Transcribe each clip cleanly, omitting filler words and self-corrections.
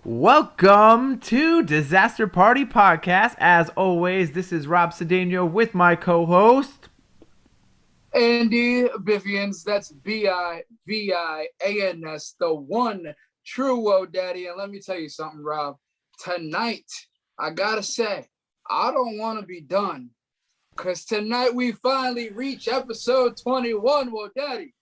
Welcome to Disaster Party Podcast. As always, this is Rob Cedeno with my co-host Andy Bivians. That's Bivians, the one true Whoa Daddy. And let me tell you something, Rob. Tonight, I gotta say, I don't want to be done, because tonight we finally reach episode 21, Whoa Daddy.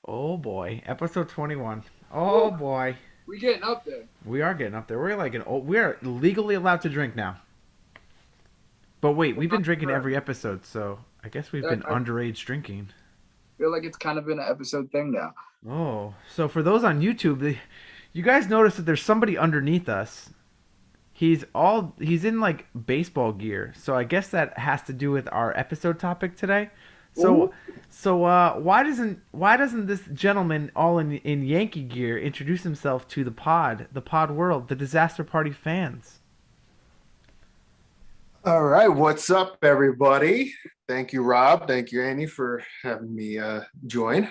Oh boy, episode 21. Oh boy. We getting up there. We are getting up there. We are legally allowed to drink now. But wait, we've been drinking every episode, so I guess we've been underage drinking. I feel like it's kind of been an episode thing now. Oh, so for those on YouTube, you guys notice that there's somebody underneath us. He's in like baseball gear, so I guess that has to do with our episode topic today. So why doesn't this gentleman all in Yankee gear introduce himself to the pod world, the Disaster Party fans? All right, what's up, everybody? Thank you, Rob. Thank you, Andy, for having me join.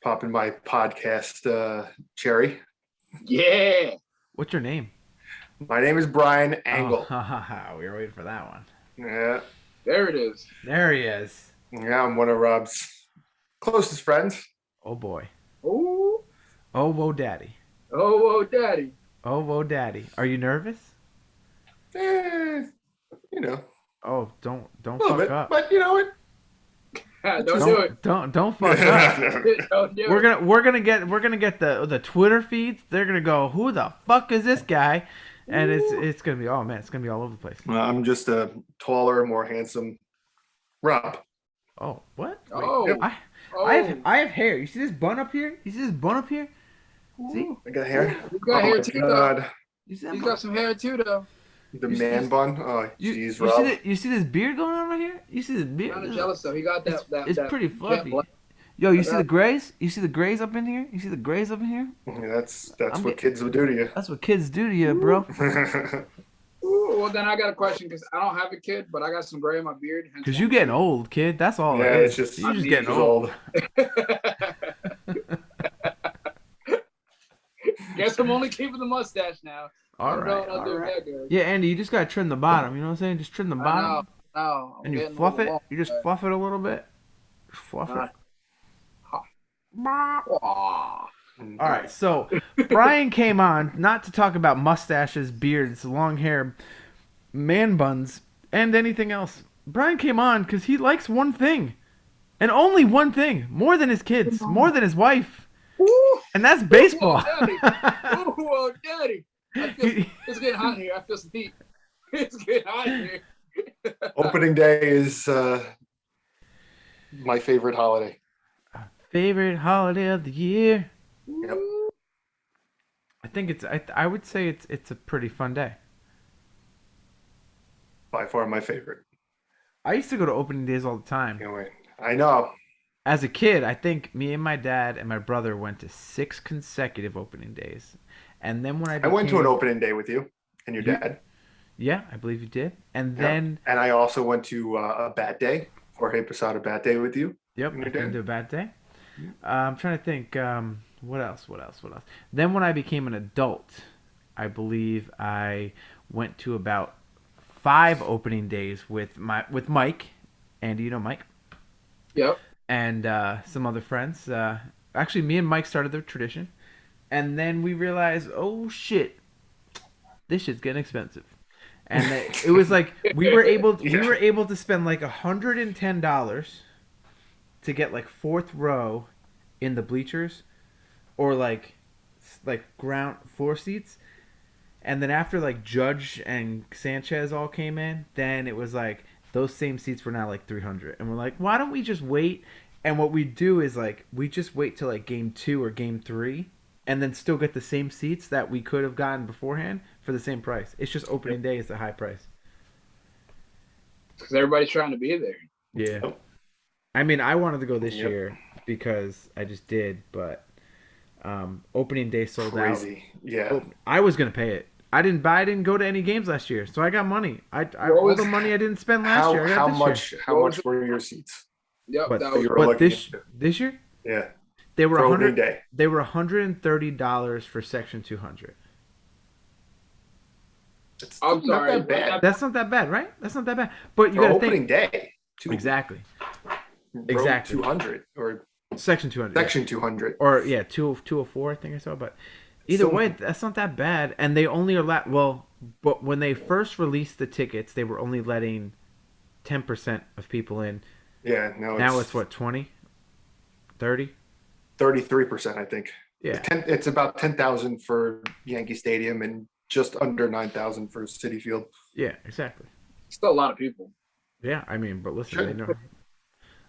Popping my podcast cherry. Yeah. What's your name? My name is Brian Angle. Oh, we were waiting for that one. Yeah. There it is. There he is. Yeah, I'm one of Rob's closest friends. Oh boy. Oh. Oh whoa, daddy. Oh, Whoa Daddy. Oh whoa, daddy. Are you nervous? You know, Oh, don't a little fuck bit, up. but you know what? Don't do it. Don't fuck up. Don't do it. We're gonna get the Twitter feeds. They're gonna go, who the fuck is this guy? And it's gonna be, oh man, it's gonna be all over the place. I'm just a taller, more handsome Rob. Oh, what? Oh. I have hair. You see this bun up here? You see this bun up here? See? I got hair. You got hair too, though. God. You see that He's bun? got some hair too, though. The man bun. Oh, jeez, You Rob. you see this beard going on right here? You see this beard? Kind of jealous though. He got that. It's pretty fluffy. Yo, you see the grays? You see the grays up in here? You see the grays up in here? Yeah, that's what kids would do to you. That's what kids do to you, bro. Ooh, well, then I got a question, because I don't have a kid, but I got some gray in my beard. Because you getting old, kid. That's all Yeah, it is. it's just You're just I'm getting years old. Guess I'm only keeping the mustache now. All I don't know right. what I'll do with that, guys. Yeah, Andy, you just gotta trim the bottom. You know what I'm saying? Just trim the bottom, No, and you fluff it. You just fluff it a little bit. Just fluff it. Aw. All right. So Brian came on not to talk about mustaches, beards, long hair, man buns, and anything else. Brian came on because he likes one thing, and only one thing, more than his kids, more than his wife, Ooh. and that's baseball. Whoa, Daddy. It's getting hot in here. I feel some heat. It's getting hot in here. Opening day is my favorite holiday. Favorite holiday of the year. Yep. I think I would say it's a pretty fun day. By far my favorite. I used to go to opening days all the time. Can't wait. I know. As a kid, I think me and my dad and my brother went to 6 consecutive opening days. And then when I went to an opening day with you and your dad. Yeah, I believe you did. And Yep. then And I also went to a bat day, Jorge Posada bat day with you. yep, And your I came dad. to a bad day. I'm trying to think what else? Then when I became an adult, I believe I went to about 5 opening days with Mike. Andy, you know Mike? Yep. And some other friends. Actually, me and Mike started the tradition, and then we realized, oh shit, this shit's getting expensive, and it was like we were able to spend like $110 to get like 4th row in the bleachers, or like ground floor seats, and then after like Judge and Sanchez all came in, then it was like those same seats were now like $300, and we're like, why don't we just wait? And what we do is like we just wait till like game 2 or game 3, and then still get the same seats that we could have gotten beforehand for the same price. It's just opening day is the high price. Because everybody's trying to be there. Yeah. I mean, I wanted to go this year because I just did, but opening day sold out. Crazy. Yeah. I was gonna pay it. I didn't go to any games last year, so I got money. All the money I didn't spend last year. I got How this much? year. How much were your seats? Yep. But, That was you were but looking this year, Yeah. They were for opening 100. day. They were $130 for Section 200. It's I'm still not sorry, that bad That's not that bad, right? That's not that bad. But you for got to opening think day. exactly. Road Exactly. 200 or Section 200. Yeah. section 200. Or yeah, 204 I think I saw, but either So- way, that's not that bad. And they only but when they first released the tickets, they were only letting 10% of people in. Yeah, Now it's what, 20? 30? 33%, I think. Yeah. It's about 10,000 for Yankee Stadium and just under 9,000 for Citi Field. Yeah, exactly. Still a lot of people. Yeah, I mean, but listen, Sure. they know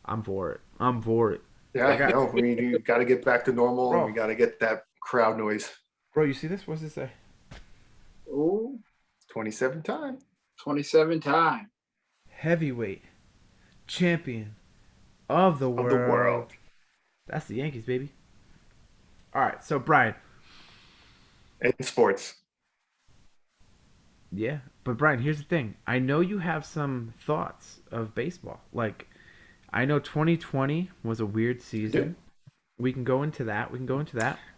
I'm for it. I'm for it. Yeah, got- no, we got to get back to normal, Bro. and we got to get that crowd noise. Bro, you see this? What's it say? Ooh, 27 time. 27 time. Heavyweight champion of the Of world. the world. That's the Yankees, baby. All right, so Brian. In sports. Yeah, but Brian, here's the thing. I know you have some thoughts of baseball. Like, I know 2020 was a weird season. We can go into that.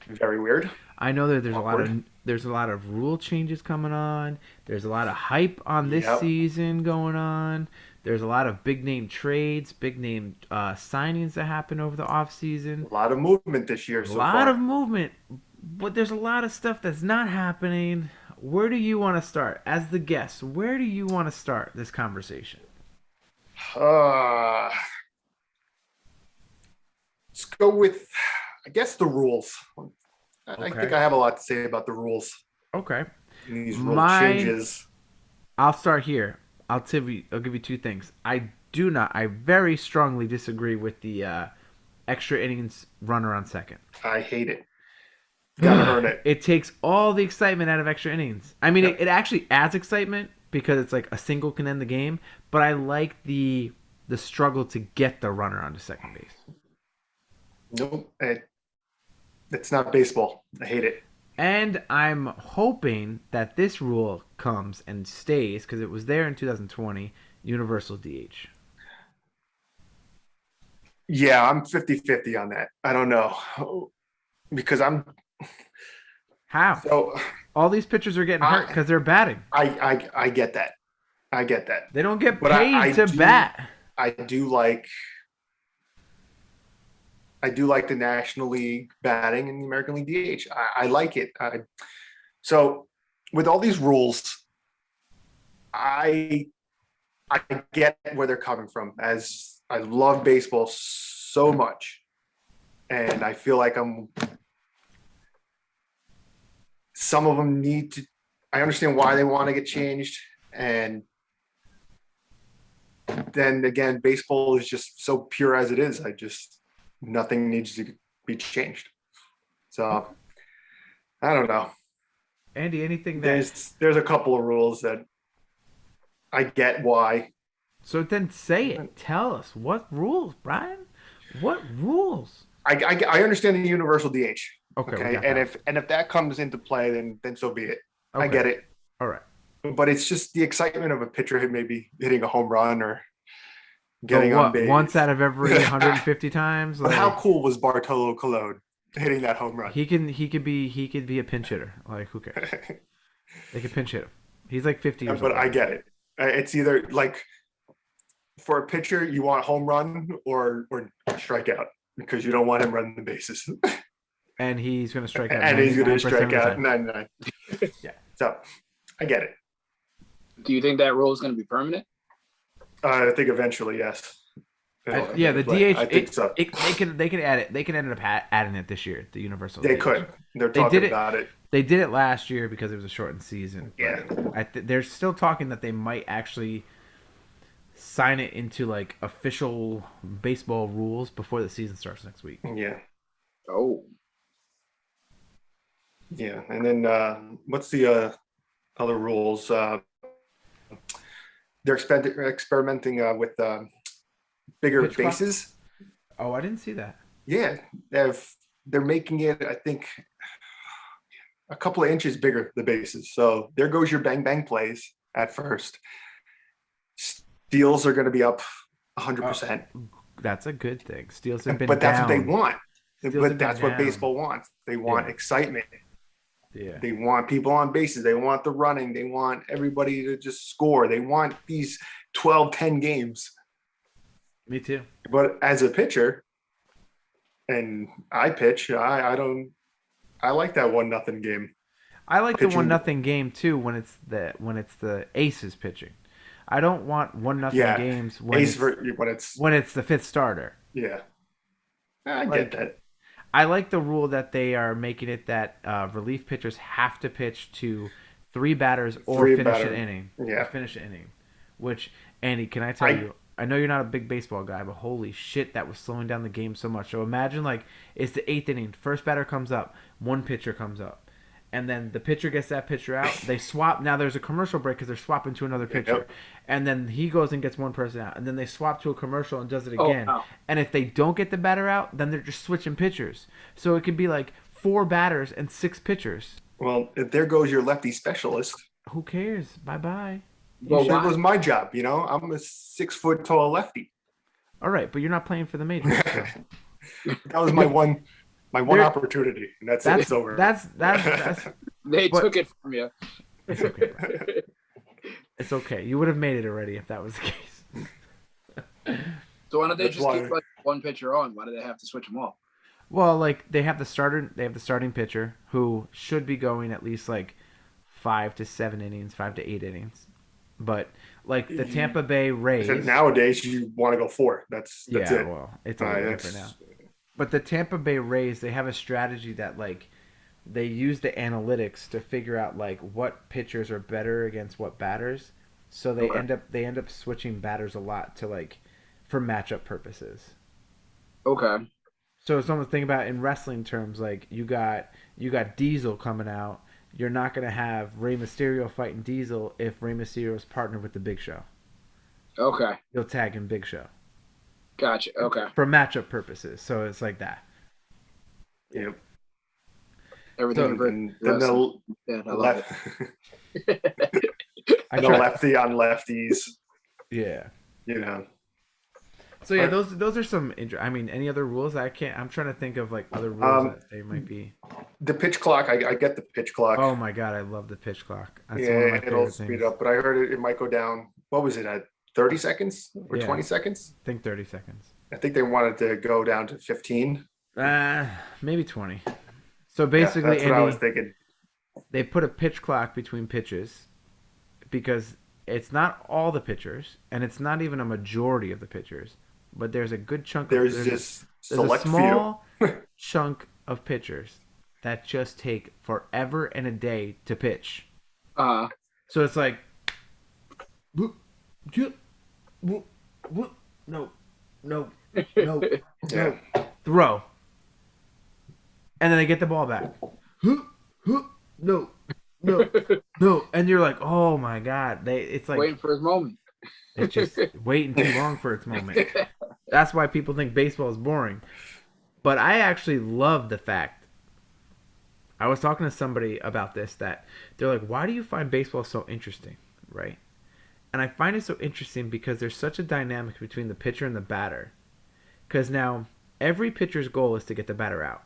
Very weird. I know that there's Awkward. a lot of rule changes coming on. There's a lot of hype on this Yep. season going on. There's a lot of big name trades, big name signings that happen over the off season. A lot of movement this year A so lot far. of movement, but there's a lot of stuff that's not happening. Where do you want to start? As the guest, where do you want to start this conversation? Let's go with, I guess, the rules. I Okay. think I have a lot to say about the rules Okay. and these rule Mine- changes. I'll start here. I'll give you two things. I very strongly disagree with the extra innings runner on second. I hate it. Gotta earn it. It takes all the excitement out of extra innings. I mean, Yep. it actually adds excitement because it's like a single can end the game, but I like the struggle to get the runner onto second base. Nope. It's not baseball. I hate it. And I'm hoping that this rule comes and stays because it was there in 2020, universal DH. Yeah, I'm 50-50 on that. I don't know. Because How? so All these pitchers are getting hurt because they're batting. I get that. I get that. They don't get But paid I to do- bat. I do like the National League batting and the American League DH. I like it. So with all these rules, I get where they're coming from, as I love baseball so much. And I feel like some of them need to, I understand why they want to get changed. And then again, baseball is just so pure as it is. Nothing needs to be changed. So I don't know. Andy, anything that There's a couple of rules that I get why. So then say it. Tell us what rules, Brian. What rules? I understand the universal DH. Okay. we Okay. got And that. if that comes into play, then so be it. I Okay. get it. All right. But it's just the excitement of a pitcher maybe hitting a home run or getting But on what, base. once out of every 150 times. But Like, how cool was Bartolo Colon hitting that home run? he could be a pinch hitter. Like, who cares? They could pinch hit him. He's like 50 years But old. I get it. It's either like for a pitcher, you want home run or strikeout because you don't want him running the bases. And he's going to strike out. And he's going to 99% of strike the out time. 99. Yeah. So I get it. Do you think that rule is going to be permanent? I think eventually, yes. Yeah, the DH. I think so. They could add it. They could end up adding it this year. The universal. They DH. could. They're They talking did it- about it. They did it last year because it was a shortened season. Yeah. They're still talking that they might actually sign it into like official baseball rules before the season starts next week. Yeah. Oh, Yeah. And then what's the other rules? They're experimenting with bigger Pitch clock? bases. Oh, I didn't see that. Yeah, they're making it, I think, a couple of inches bigger, the bases. So there goes your bang bang plays at first. Steals are going to be up 100%. That's a good thing. Steals have been But that's what they down. want. Steals a But guy that's what down. baseball wants. They want Yeah. excitement. Yeah. They want people on bases. They want the running. They want everybody to just score. They want these 12, 10 games. Me too. But as a pitcher, and I pitch, I don't, I like that 1-0 game. I like the one Pitching, nothing game too when it's the aces pitching. I don't want 1-0 yeah, games ace for when it's the fifth starter. yeah, I get Like that. I like the rule that they are making it that relief pitchers have to pitch to three batters or Three finish an batter, inning. Or yeah. finish an inning. Which, Andy, can I tell I you? I know you're not a big baseball guy, but holy shit, that was slowing down the game so much. So imagine like it's the eighth inning, first batter comes up, one pitcher comes up, and then the pitcher gets that pitcher out. They swap. Now there's a commercial break because they're swapping to another pitcher, Yep. and then he goes and gets one person out, and then they swap to a commercial and does it Oh, again. wow. And if they don't get the batter out, then they're just switching pitchers. So it could be like four batters and six pitchers. Well, there goes your lefty specialist. Who cares? Bye bye. But There why? goes my job. You know, I'm a 6 foot tall lefty. All right, but you're not playing for the majors. So. That was my one There- opportunity, and that's it. That's It's over. that's They But- took it from you. it's okay. It's okay. You would have made it already if that was the case. So why don't they That's just why- keep like one pitcher on? Why do they have to switch them off? Well, like they have the starting pitcher who should be going at least like 5 to 7 innings, 5 to 8 innings. But like the Tampa Bay Rays, Nowadays, you want to go 4. That's yeah, it. well, it's a little different now. That's But the Tampa Bay Rays, they have a strategy that like they use the analytics to figure out like what pitchers are better against what batters. So they Okay. end up switching batters a lot to like for matchup purposes. Okay. So it's almost think about in wrestling terms, like you got Diesel coming out. You're not gonna have Rey Mysterio fighting Diesel if Rey Mysterio's partnered with the Big Show. Okay. You'll tag in Big Show Gotcha. Okay. for matchup purposes. So it's like that. Yep. Everything So- in Britain. And then the Yeah, I love left, it. I the try- lefty on lefties. Yeah. You know, So yeah, Right. those are some. I mean, any other rules? I'm trying to think of like other rules that they might be. the pitch clock. I get the pitch clock. Oh my god, I love the pitch clock. That's one of yeah, my it'll favorite speed things. up. But I heard it might go down. What was it at 30 seconds or Yeah. 20 seconds? I think 30 seconds. I think they wanted to go down to 15. Maybe 20. So Yeah, basically, that's what I was Andy, thinking. they put a pitch clock between pitches because it's not all the pitchers and it's not even a majority of the pitchers, but there's a good chunk. There's there's just there's a select few. small chunk of pitchers that just take forever and a day to pitch. So it's like, whoop, whoop, whoop, whoop, no, no, no, Yeah. no, throw, and then they get the ball back. Whoop, whoop, no, no, no, and you're like, oh my god, it's like Waiting for his moment. it's just waiting too long for its moment. That's why people think baseball is boring. But I actually love the fact. I was talking to somebody about this that they're like, why do you find baseball so interesting? Right? And I find it so interesting because there's such a dynamic between the pitcher and the batter. Because now every pitcher's goal is to get the batter out.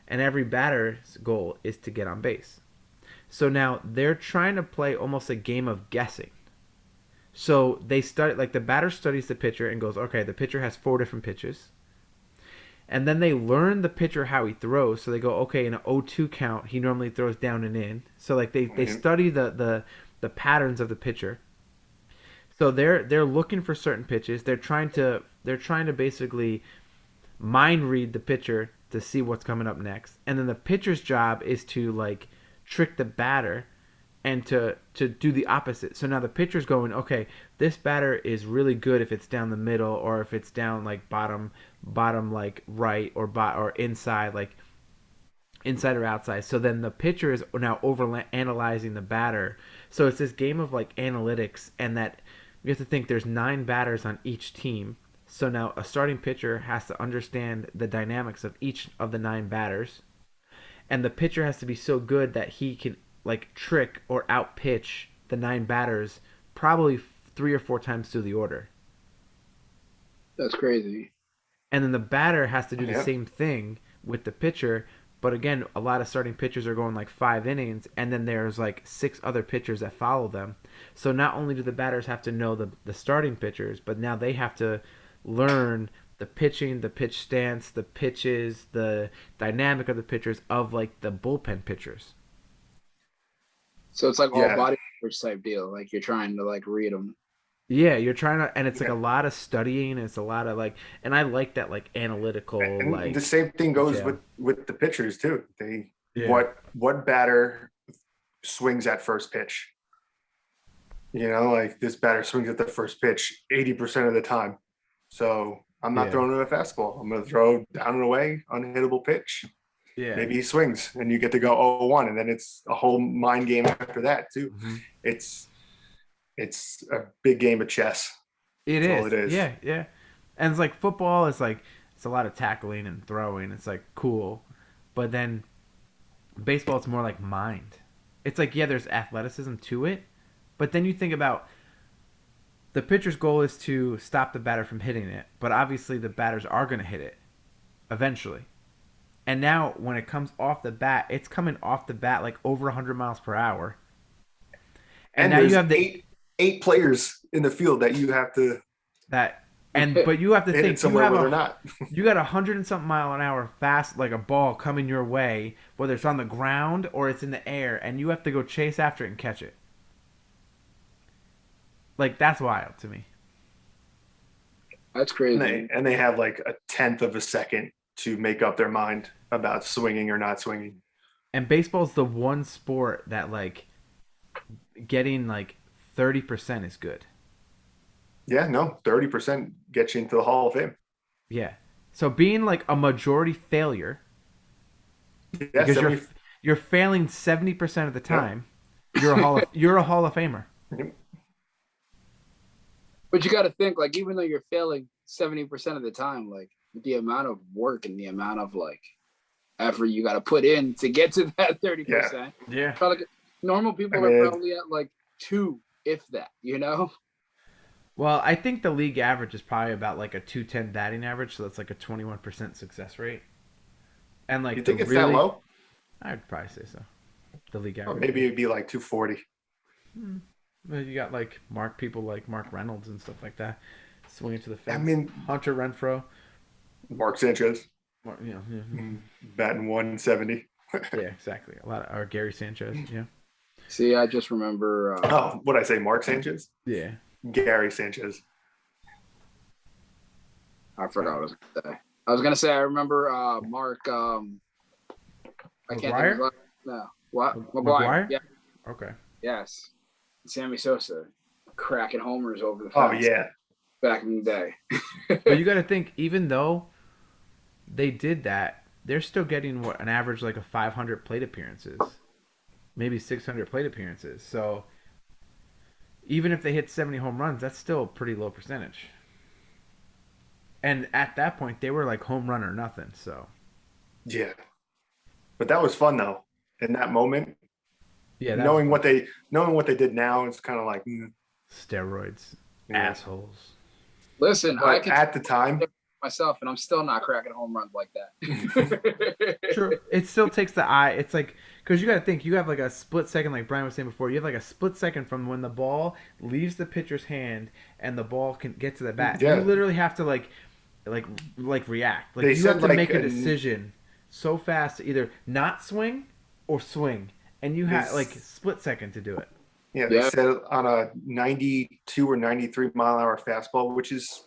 And every batter's goal is to get on base. So now they're trying to play almost a game of guessing. So they study, like the batter studies the pitcher and goes, okay, the pitcher has 4 different pitches. And then they learn the pitcher how he throws. So they go, okay, in an 0-2 count, he normally throws down and in. So like they study the patterns of the pitcher. So they're looking for certain pitches. They're trying to basically mind read the pitcher to see what's coming up next. And then the pitcher's job is to like trick the batter and to do the opposite. So now the pitcher's going, okay, this batter is really good if it's down the middle or if it's down like bottom like right or inside like inside or outside. So then the pitcher is now over analyzing the batter. So it's this game of like analytics, and that you have to think there's 9 batters on each team. So now a starting pitcher has to understand the dynamics of each of the 9 batters. And the pitcher has to be so good that he can like trick or outpitch the 9 batters probably 3 or 4 times through the order. That's crazy. and then the batter has to do the Yeah. same thing with the pitcher. But again, a lot of starting pitchers are going like 5 innings, and then there's like 6 other pitchers that follow them. So not only do the batters have to know the starting pitchers, but now they have to learn the pitching, the pitch stance, the pitches, the dynamic of the pitchers of like the bullpen pitchers. So it's like all Yeah. body language type deal. Like you're trying to like read them. Yeah, you're trying to, and it's like Yeah. a lot of studying. It's a lot of like, and I like that like analytical And like the same thing goes detail. with the pitchers too. Yeah. What batter swings at first pitch? You know, like this batter swings at the first pitch 80% of the time. So I'm not Yeah. throwing him a fastball. I'm going to throw down and away, unhittable pitch. Yeah. Maybe he swings and you get to go 0-1, and then it's a whole mind game after that too. Mhm. It's a big game of chess. It That's is. all it is. Yeah, yeah. And it's like football is like it's a lot of tackling and throwing. It's like cool. But then baseball it's more like mind. It's like yeah, there's athleticism to it, but then you think about the pitcher's goal is to stop the batter from hitting it, but obviously the batters are going to hit it eventually. And now when it comes off the bat, it's coming off the bat like over 100 miles per hour. And now there's you have the eight players in the field that you have to that and but you have to hit it think you somewhere have where a they're not. you got 100 and something mile an hour fast like a ball coming your way, whether it's on the ground or it's in the air, and you have to go chase after it and catch it. Like that's wild to me. That's crazy. And they have like a tenth of a second to make up their mind about swinging or not swinging. And baseball's the one sport that like getting like 30% is good. Yeah, no, 30% gets you into the Hall of Fame. Yeah. So being like a majority failure Yeah, because 70 you're failing 70% of the time, you're a Hall of Famer. But you got to think, like, even though you're failing 70% of the time, like the amount of work and the amount of like effort you got to put in to get to that 30%. Yeah. Probably, normal people I mean, are probably at like 2, if that, you know? Well, I think the league average is probably about like a 210 batting average, so that's like a 21% success rate. And like You think the it's really, that low? I'd probably say so. The league Or average. maybe it'd be like 240. Well, you got like people like Mark Reynolds and stuff like that swinging to the I fence. mean, Hunter Renfro. Mark Sanchez Yeah, batting 170. yeah, exactly. A lot of or Gary Sanchez. Yeah. See, I just remember. Oh, what I say, Mark Sanchez? Yeah. Gary Sanchez. I forgot what I was going to say. I was going to say, I remember Mark. I can't think of McGuire? his last. No. What? McGuire? Yeah. Okay. Yes. Sammy Sosa cracking homers over the Oh, fence yeah. back in the day. But you got to think, even though they did that, they're still getting what an average like of 500 plate appearances, maybe 600 plate appearances. So even if they hit 70 home runs, that's still a pretty low percentage. And at that point, they were like home run or nothing. So Yeah. But that was fun, though. In that moment, yeah, that knowing what they did now, it's kind of like, steroids, yeah. assholes. Listen, I But can at the time, myself, and I'm still not cracking home runs like that. True. It still takes the eye. It's like because you got to think you have like a split second, like Brian was saying before. You have like a split second from when the ball leaves the pitcher's hand and the ball can get to the bat. Yeah. You literally have to like react. Like They you said, have to like, make a decision so fast to either not swing or swing, and you have This- like split second to do it. yeah, they Yeah. said on a 92 or 93 mile an hour fastball, which is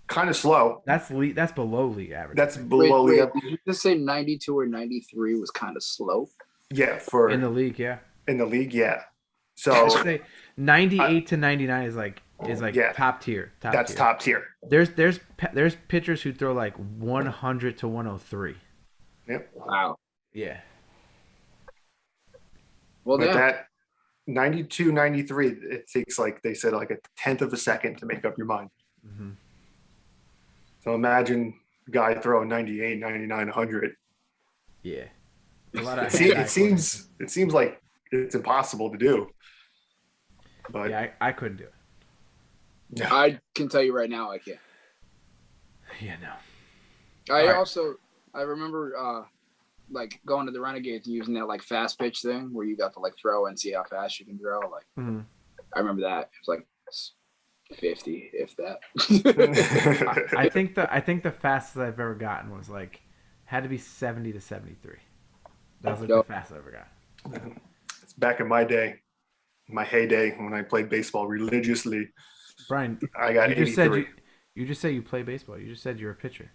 kind of slow. That's below league average. That's Wait, below the did you just say 92 or 93 was kind of slow? yeah for in the league. Yeah. in the league, yeah. So I'd say 98 to 99 is like Yeah. top tier. that's tier. top tier. There's pitchers who throw like 100 to 103. Yep. Wow. Yeah. Well, But yeah. that 92, 93, it takes like they said like a tenth of a second to make up your mind. Hmm. So imagine a guy throwing 98, 99, 100. Yeah. A lot of It seems like it's impossible to do. But Yeah, I couldn't do it. I can tell you right now, I can't. Yeah, no. I Alright. also I remember like going to the Renegades and using that like fast pitch thing where you got to like throw and see how fast you can throw. Like Mhm. I remember that. It was like 50, if that. I think the fastest I've ever gotten was like had to be 70 to 73. That was like the Dope. fastest I ever got. It's back in my day, my heyday when I played baseball religiously. Brian, I got you just said 83. you just said you play baseball. You just said you're a pitcher.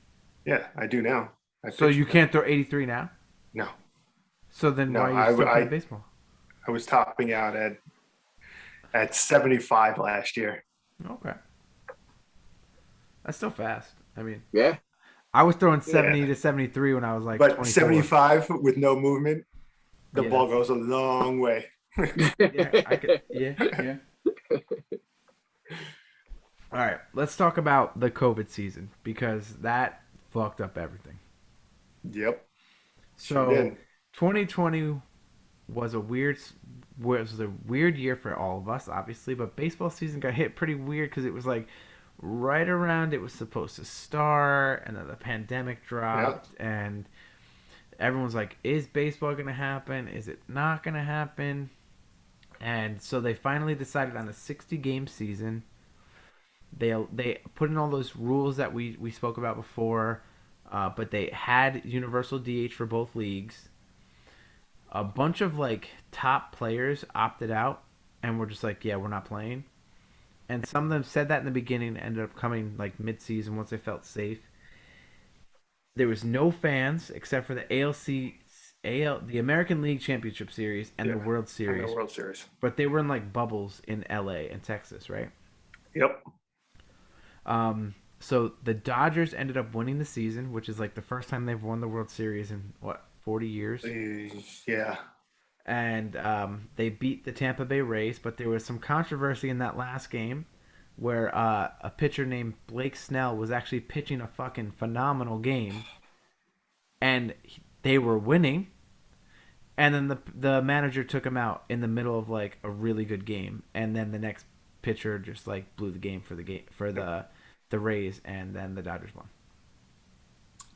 Yeah, I do now. I So pitch you now. can't throw 83 now? No, So then no, why are you still playing I baseball? I was topping out at 75 last year. Okay. That's still fast. I mean, Yeah. I was throwing 70 Yeah, to 73 when I was like but 24. 75 with no movement, the Yeah, ball that's goes a long way. yeah, I could yeah. All right, let's talk about the COVID season because that fucked up everything. Yep, sure So, did. 2020 was a weird year for all of us, obviously, but baseball season got hit pretty weird because it was like right around it was supposed to start, and then the pandemic Yeah, dropped, and everyone's like, "Is baseball gonna happen? Is it not gonna happen?" And so they finally decided on a 60 game season. They put in all those rules that we spoke about before, but they had universal DH for both leagues. A bunch of like top players opted out and were just like, yeah, we're not playing. And some of them said that in the beginning, ended up coming like mid-season once they felt safe. There was no fans except for the the American League Championship Series and the yeah, World and the Series, World Series. but they were in like bubbles in LA and Texas, right? Yep. So the Dodgers ended up winning the season, which is like the first time they've won the World Series in what 40 years. Yeah. And they beat the Tampa Bay Rays, but there was some controversy in that last game where a pitcher named Blake Snell was actually pitching a fucking phenomenal game, and they were winning, and then the manager took him out in the middle of like a really good game, and then the next pitcher just like blew the game for the Rays, and then the Dodgers won.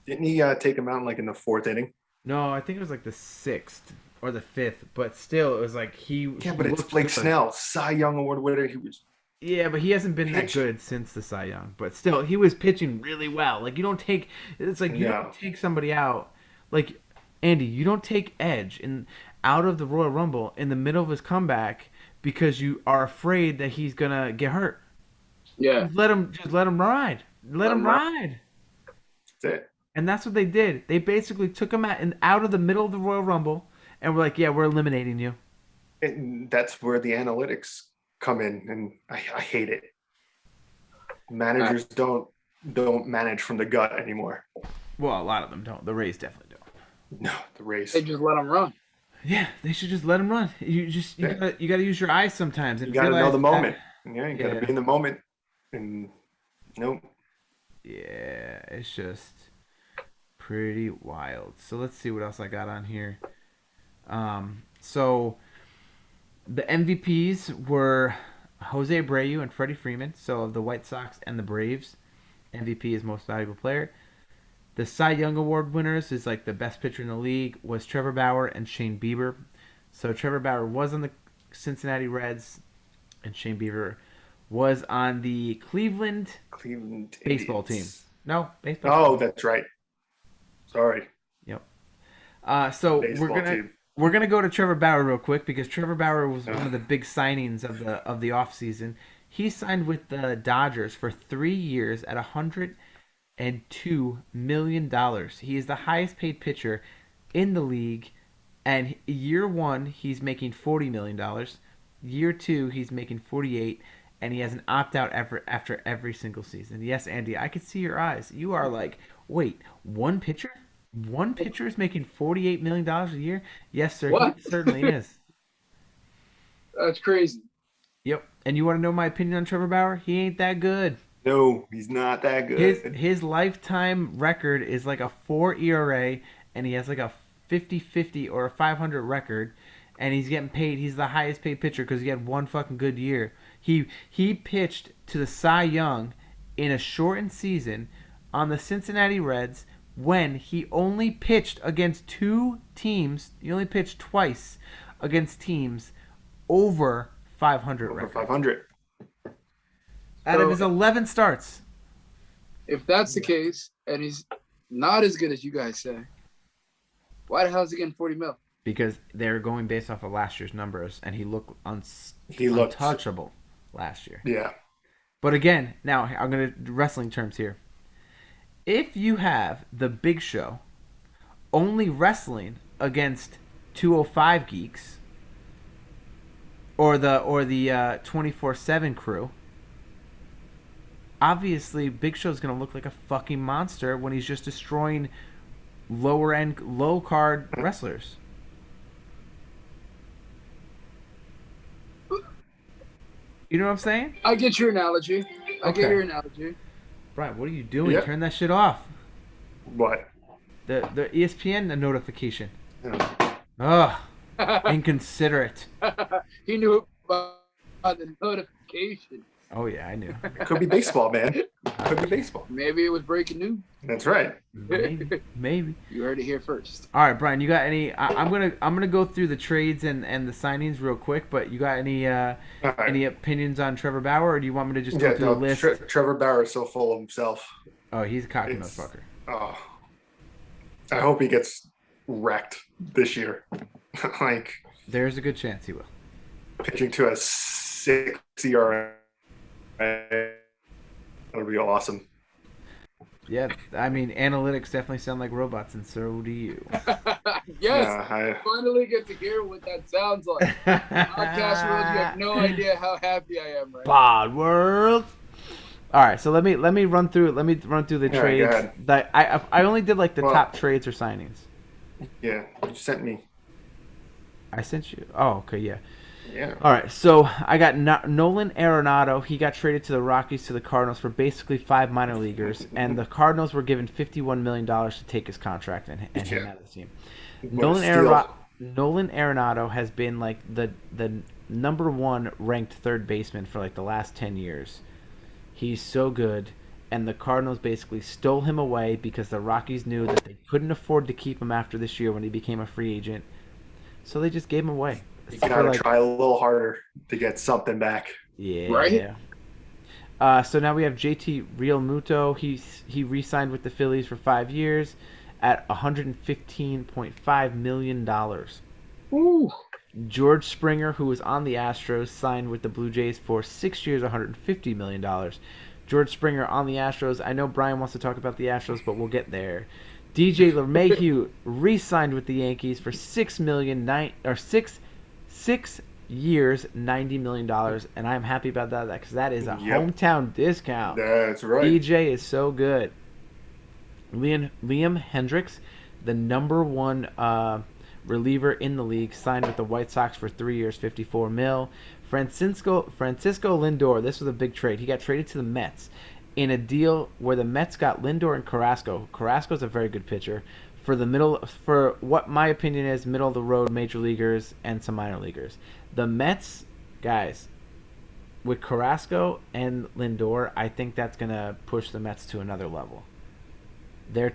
Didn't he take him out like in the fourth inning? No, I think it was like the sixth or the fifth, but still, it was like Yeah, he but it's looked Blake good. Snell, Cy Young Award winner. He was Yeah, but he hasn't been that pitching. good since the Cy Young. But still, he was pitching really well. Like you don't take, it's like you don't No, take somebody out. Like Andy, you don't take Edge in out of the Royal Rumble in the middle of his comeback because you are afraid that he's gonna get hurt. Yeah. Just let him ride, let Let him him run. ride. that's it. And that's what they did. They basically took him out of the middle of the Royal Rumble and were like, yeah, we're eliminating you. And that's where the analytics come in, and I hate it. Uh, Managers don't manage from the gut anymore. Well, a lot of them don't. The Rays definitely don't. No, the race. they just let him run. Yeah, they should just let him run. Yeah. You gotta use your eyes sometimes You and got to know realize the that. moment. Yeah, you got to Yeah, be in the moment. And nope. yeah, it's just pretty wild. So let's see what else I got on here. So the MVPs were Jose Abreu and Freddie Freeman. So of the White Sox and the Braves, MVP is most valuable player. The Cy Young Award winners is like the best pitcher in the league was Trevor Bauer and Shane Bieber. So Trevor Bauer was on the Cincinnati Reds, and Shane Bieber was on the Cleveland Cleveland baseball team. Indians. No, baseball Oh, team. that's right. Sorry, Yep. So baseball team. we're gonna go to Trevor Bauer real quick because Trevor Bauer was one of Ugh. the big signings of the offseason. He signed with the Dodgers for 3 years at $102 million. He is the highest paid pitcher in the league, and year one he's making $40 million. Year two he's making 48, and he has an opt out after every single season. Yes, Andy, I could see your eyes. You are like, wait, one pitcher? One pitcher is making $48 million a year? Yes, sir, he What? certainly is. That's crazy. Yep. And you want to know my opinion on Trevor Bauer? He ain't that good. No, he's not that His good. his lifetime record is like a 4 ERA, and he has like a 50-50 or a 500 record, and he's getting paid. He's the highest paid pitcher because he had one fucking good year. He pitched to the Cy Young in a shortened season on the Cincinnati Reds when he only pitched against two teams. He only pitched twice against teams over 500 Over record 500. out of So- his 11 starts. If that's the case, and he's not as good as you guys say, why the hell is he getting 40 mil? Because they're going based off of last year's numbers, and he looked He looked, untouchable last year. yeah. But again, now I'm going to wrestling terms here. If you have the Big Show only wrestling against 205 geeks or the 24/7 crew, obviously Big Show's going to look like a fucking monster when he's just destroying lower end low card wrestlers. You know what I'm saying? I get your analogy. I Okay. get your analogy. Brian, what are you doing? Yeah. Turn that shit off. What? The ESPN notification. Yeah. Ugh, inconsiderate. He knew about the notification. Oh yeah, I knew. Could be baseball, man. Could be baseball. Maybe it was breaking news. That's right. Maybe. You heard it here first. All right, Brian, you got any? I'm gonna go through the trades and the signings real quick. But you got any All right. any opinions on Trevor Bauer, or do you want me to just Yeah, go through no, the list? Trevor Bauer is so full of himself. Oh, he's a cocky It's- motherfucker. Oh, I hope he gets wrecked this year. Like There's a good chance he will. pitching to a 6 ERA. That would be awesome. Yeah, I mean, analytics definitely sound like robots, and so do you. Yes, Yeah, finally get to hear what that sounds like. Podcast world, you have no idea how happy I am right now. Bod world. All right, so let me run through the Yeah, go trades ahead. that I only did like the Well- top trades or signings. yeah. You sent me. I sent you. Oh, okay, yeah. Yeah. All right, so I got Nolan Arenado. He got traded to the Rockies to the Cardinals for basically 5 minor leaguers, and the Cardinals were given $51 million to take his contract and him Yeah. out of the team. What a Nolan Arenado has been like the number one ranked third baseman for like the last 10 years. He's so good, and the Cardinals basically stole him away because the Rockies knew that they couldn't afford to keep him after this year when he became a free agent. So they just gave him away. You For, gotta like, try a little harder to get something back. yeah. Right? So now we have JT Realmuto. He re-signed with the Phillies for 5 years at $115.5 million. Ooh. George Springer, who was on the Astros, signed with the Blue Jays for 6 years, $150 million. George Springer on the Astros. I know Brian wants to talk about the Astros, but we'll get there. DJ LeMahieu re-signed with the Yankees for $6 years, $90 million, and I'm happy about that because that is a Yep. hometown discount. That's right. DJ is so good. Liam Hendricks, the number one reliever in the league, signed with the White Sox for 3 years, $54 million. Francisco Lindor, this was a big trade. He got traded to the Mets in a deal where the Mets got Lindor and Carrasco. Carrasco's a very good pitcher for what my opinion is middle of the road major leaguers and some minor leaguers. The Mets, guys, with Carrasco and Lindor, I think that's gonna push the Mets to another level. They're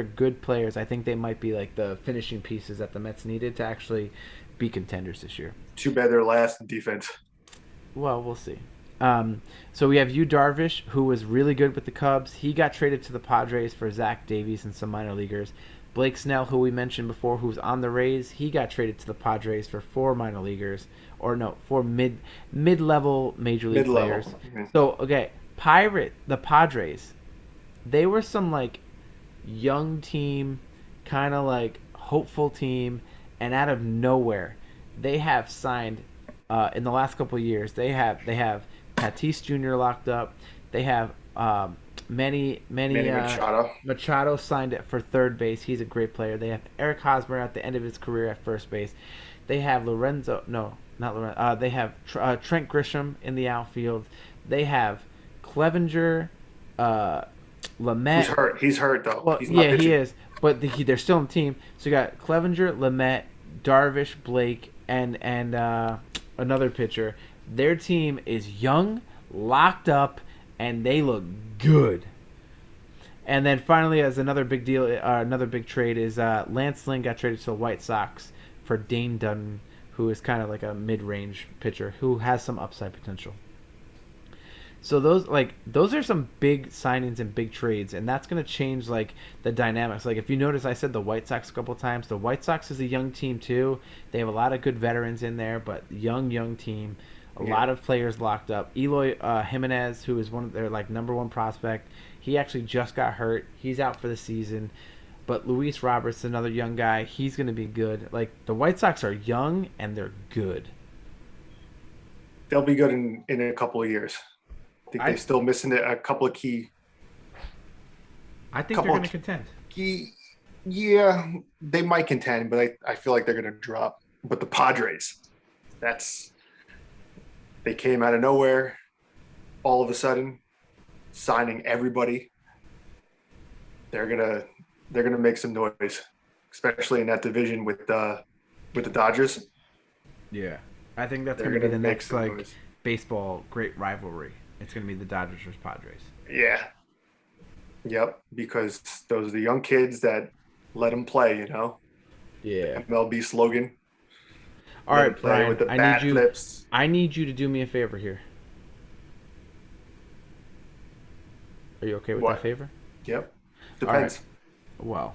good players. I think they might be like the finishing pieces that the Mets needed to actually be contenders this year. Too bad they're last in defense. Well, we'll see. So we have Yu Darvish, who was really good with the Cubs. He got traded to the Padres for Zach Davies and some minor leaguers. Blake Snell, who we mentioned before, who's on the Rays, he got traded to the Padres for 4 minor leaguers, or no, 4 mid-level major league Mid-level. players. Mhm. So okay, the Padres, they were some like young team, kind of like hopeful team, and out of nowhere, they have signed in the last couple of years. They have Tatis Jr. locked up. They have Manny Machado. Machado signed it for third base. He's a great player. They have Eric Hosmer at the end of his career at first base. They have they have Trent Grisham in the outfield. They have Clevenger, Lamet. He's hurt though. Well, He's not yeah, he pitching. is. But they're still on the team. So you got Clevenger, Lamet, Darvish, Blake, and another pitcher. Their team is young, locked up, and they look good. And then finally, as another big deal, another big trade is Lance Lynn got traded to the White Sox for Dane Dunn, who is kind of like a mid-range pitcher who has some upside potential. So those are some big signings and big trades, and that's going to change like the dynamics. Like if you notice, I said the White Sox a couple of times. The White Sox is a young team too. They have a lot of good veterans in there, but young team. A lot of players locked up. Eloy Jimenez, who is one of their like number one prospect, he actually just got hurt. He's out for the season. But Luis Roberts, another young guy, he's going to be good. Like the White Sox are young and they're good. They'll be good in a couple of years. I think they're still missing a couple of key. I think they're going to contend. Yeah, they might contend, but I feel like they're going to drop. But the Padres, they came out of nowhere, all of a sudden, signing everybody. They're gonna make some noise, especially in that division with the Dodgers. Yeah, I think that's going to be the next like baseball great rivalry. It's going to be the Dodgers versus Padres. Yeah. Yep, because those are the young kids that let them play, you know? Yeah. MLB slogan. All right, Brian, with the bat flips. I need you to do me a favor here. Are you okay with that favor? Yep. Depends. Right. Well,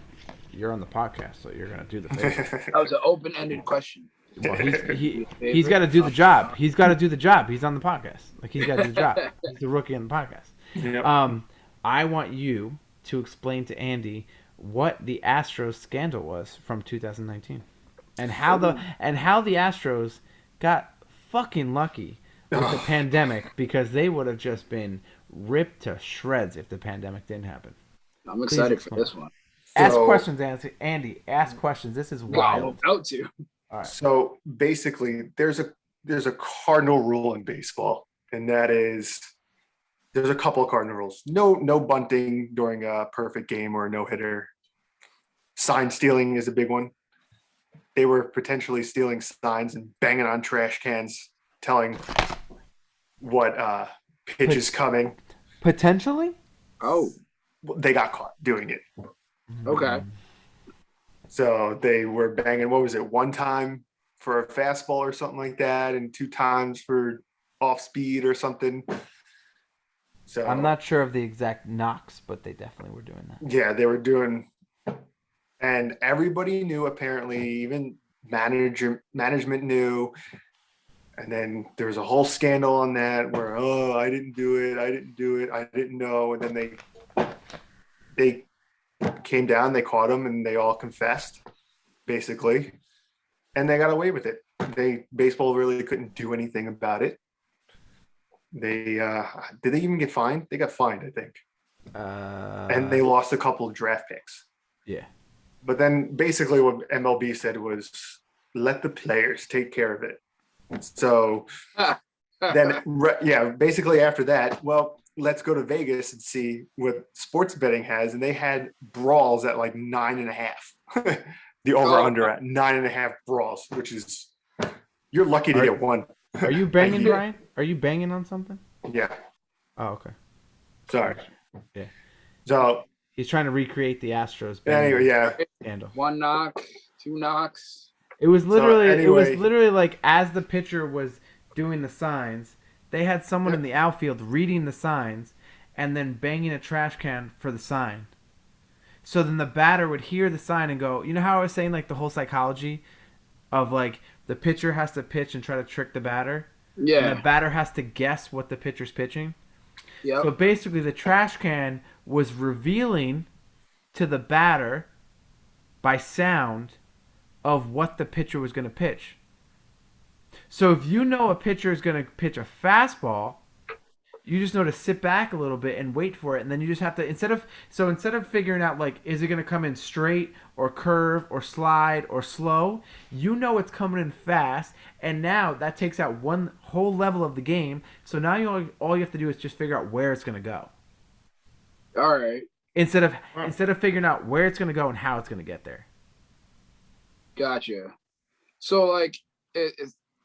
you're on the podcast, so you're going to do the favor. That was an open-ended question. Well, he's got to do the job. He's got to do the job. He's on the podcast. Like he's got to do the job. He's the rookie on the podcast. Yep. I want you to explain to Andy what the Astros scandal was from 2019, and how the Astros got fucking lucky with the pandemic, because they would have just been ripped to shreds if the pandemic didn't happen. I'm excited for this one. Ask questions, Andy. Ask questions. This is wild. I'm about to. All right. So basically, there's a cardinal rule in baseball, and that is there's a couple of cardinal rules. No bunting during a perfect game or a no hitter. Sign stealing is a big one. They were potentially stealing signs and banging on trash cans, telling what pitch is coming. Potentially? Oh, they got caught doing it. Okay. So they were banging, what was it, one time for a fastball or something like that, and 2 times for off speed or something. So I'm not sure of the exact knocks, but they definitely were doing that. Yeah, they were doing, and everybody knew apparently, even management knew. And then there was a whole scandal on that where, I didn't do it, I didn't know. And then they came down, they caught them, and they all confessed, basically, and they got away with it. Baseball really couldn't do anything about it. Did they even get fined? They got fined, I think, and they lost a couple of draft picks. Yeah, but then basically what MLB said was, let the players take care of it. So then, basically after that, well, let's go to Vegas and see what sports betting has. And they had brawls at like 9.5. The over-under at 9.5 brawls, which is, you're lucky to get one. Are you banging, Brian? Are you banging on something? Yeah. Oh, okay. Sorry. Yeah. So he's trying to recreate the Astros. Anyway, yeah. Scandal. 1 knock, 2 knocks. It was literally like as the pitcher was doing the signs, they had someone in the outfield reading the signs and then banging a trash can for the sign. So then the batter would hear the sign and go, you know how I was saying like the whole psychology of like the pitcher has to pitch and try to trick the batter? Yeah. And the batter has to guess what the pitcher's pitching? Yep. So basically the trash can was revealing to the batter by sound of what the pitcher was going to pitch. So if you know a pitcher is going to pitch a fastball, you just know to sit back a little bit and wait for it, and then you just have to instead of figuring out like is it going to come in straight or curve or slide or slow, you know it's coming in fast, and now that takes out one whole level of the game. So now all you have to do is just figure out where it's going to go. All right. Instead of figuring out where it's going to go and how it's going to get there. Gotcha. So like,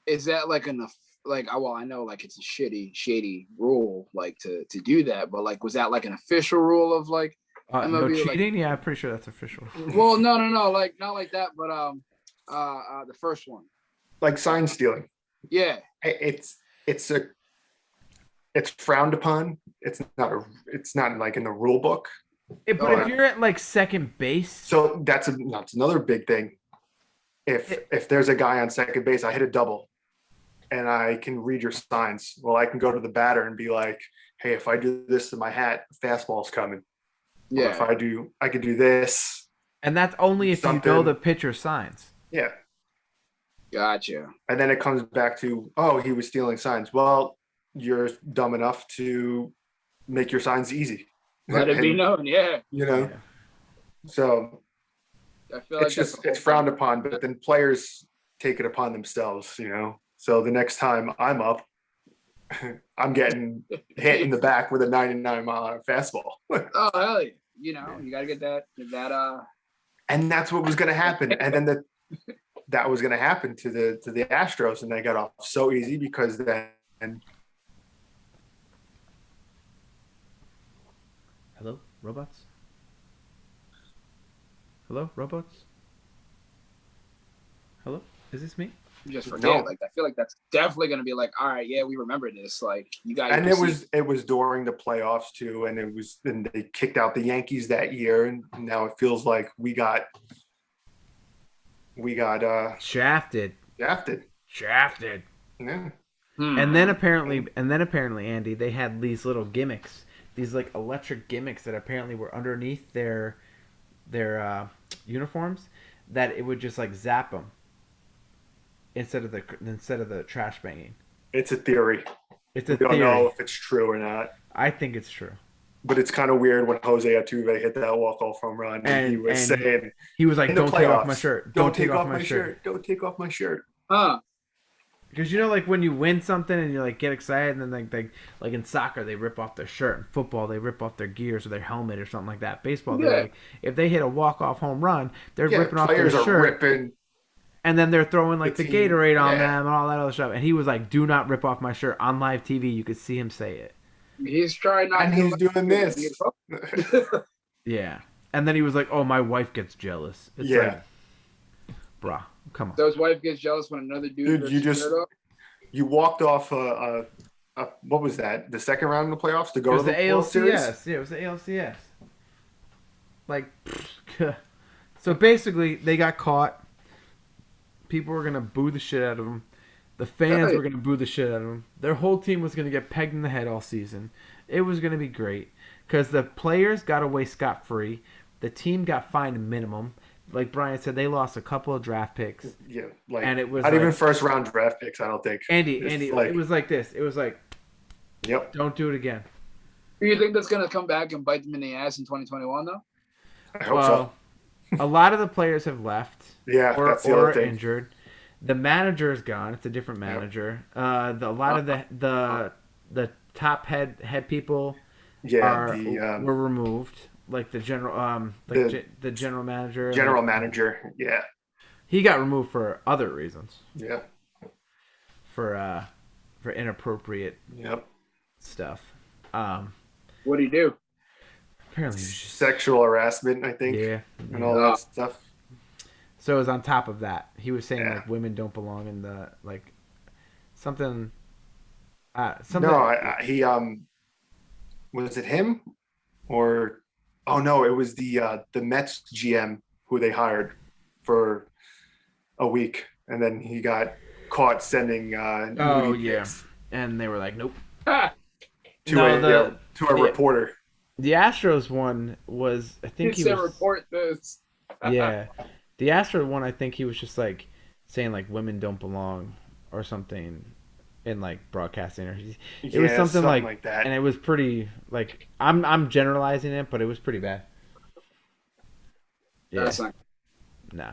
is that like enough? Like, well, I know like it's a shady rule like to do that, but like, was that like an official rule of like, No MLB, cheating? Yeah, I'm pretty sure that's official. well, no, like not like that, but the first one. Like sign stealing. Yeah, It's a it's frowned upon. It's not like in the rule book. But if you're at like second base, So that's another big thing. If there's a guy on second base, I hit a double, and I can read your signs. Well, I can go to the batter and be like, "Hey, if I do this to my hat, fastball's coming." Or if yeah, I could do this. and that's only if you know Something. the pitcher signs. Yeah. gotcha. And then it comes back to, oh, he was stealing signs. Well, you're dumb enough to make your signs easy. Let it be And, known. Yeah, You know, Yeah. so I feel like it's just it's frowned upon, but then players take it upon themselves, you know. So the next time I'm up, I'm getting hit in the back with a 99-mile-an-hour fastball. Oh hell yeah! You know, you gotta get that. And that's what was going to happen. And then that was going to happen to the Astros, and they got off so easy because then Hello, robots? Hello, robots? Hello? Is this me? Just forget. No. Like I feel like that's definitely gonna be like, all right, yeah, we remember this. Like you guys. and it was during the playoffs too, and they kicked out the Yankees that year, and now it feels like we got Shafted. drafted. Shafted. Yeah. And then apparently, Andy, they had these little gimmicks, these like electric gimmicks that apparently were underneath their uniforms, that it would just like zap them instead of the trash banging. It's a theory. It's a We don't theory. know if it's true or not. I think it's true. But it's kind of weird when Jose Altuve hit that walk-off home run, and he was saying, He was like, in the "Don't take off playoffs, my shirt. Don't take off my shirt. Don't take off my shirt." Huh. Because you know, like when you win something and you like get excited, and then like in soccer they rip off their shirt, in football they rip off their gears or their helmet or something like that. Baseball, they're Yeah. like, if they hit a walk-off home run, they're Yeah, ripping off their players are shirt, ripping. and then they're throwing like the The team, Gatorade on yeah. them and all that other stuff. And he was like, "Do not rip off my shirt." On live TV, you could see him say it. He's trying not. And to he's doing this. Yeah, and then he was like, "Oh, my wife gets jealous." It's Yeah. like, bruh, come on. So his wife gets jealous when another dude. Dude, you walked off what was that? The second round of the playoffs to It go was to the the World Series? ALCS. Yeah, it was the ALCS. Like, so basically, they got caught. People were gonna boo the shit out of them. The fans were gonna boo the shit out of them. Their whole team was gonna get pegged in the head all season. It was gonna be great because the players got away scot free. The team got fined minimum. Like Brian said, they lost a couple of draft picks. Yeah, like And it was not like- even first round draft picks, I don't think. Andy, It's like- it was like this. It was like, Yep. don't do it again. Do you think that's gonna come back and bite them in the ass in 2021 though? I hope so. A lot of the players have left. Yeah, or, that's the or other thing. injured. The manager is gone. It's a different manager. A lot of the top head people Yeah, were removed. Like the general the general manager. general manager. Yeah, He got removed for other reasons. yeah, For inappropriate yep. stuff. What do you do? Apparently, he was just, Sexual harassment, I think, yeah. and all that stuff. So it was on top of that. He was saying Yeah. like women don't belong in the like something. Something. No, he was it him or oh no, it was the Mets GM who they hired for a week, and then he got caught sending Oh, nudie yeah. pics And they were like, nope. Ah, to No, a the- reporter. The Astros one was, I think he he said was, report this. yeah. The Astros one, I think he was just like saying like women don't belong or something in like broadcasting or it was Yeah, something like that. and it was pretty like I'm generalizing it, but it was pretty bad. Yeah, That's not. nah. I'm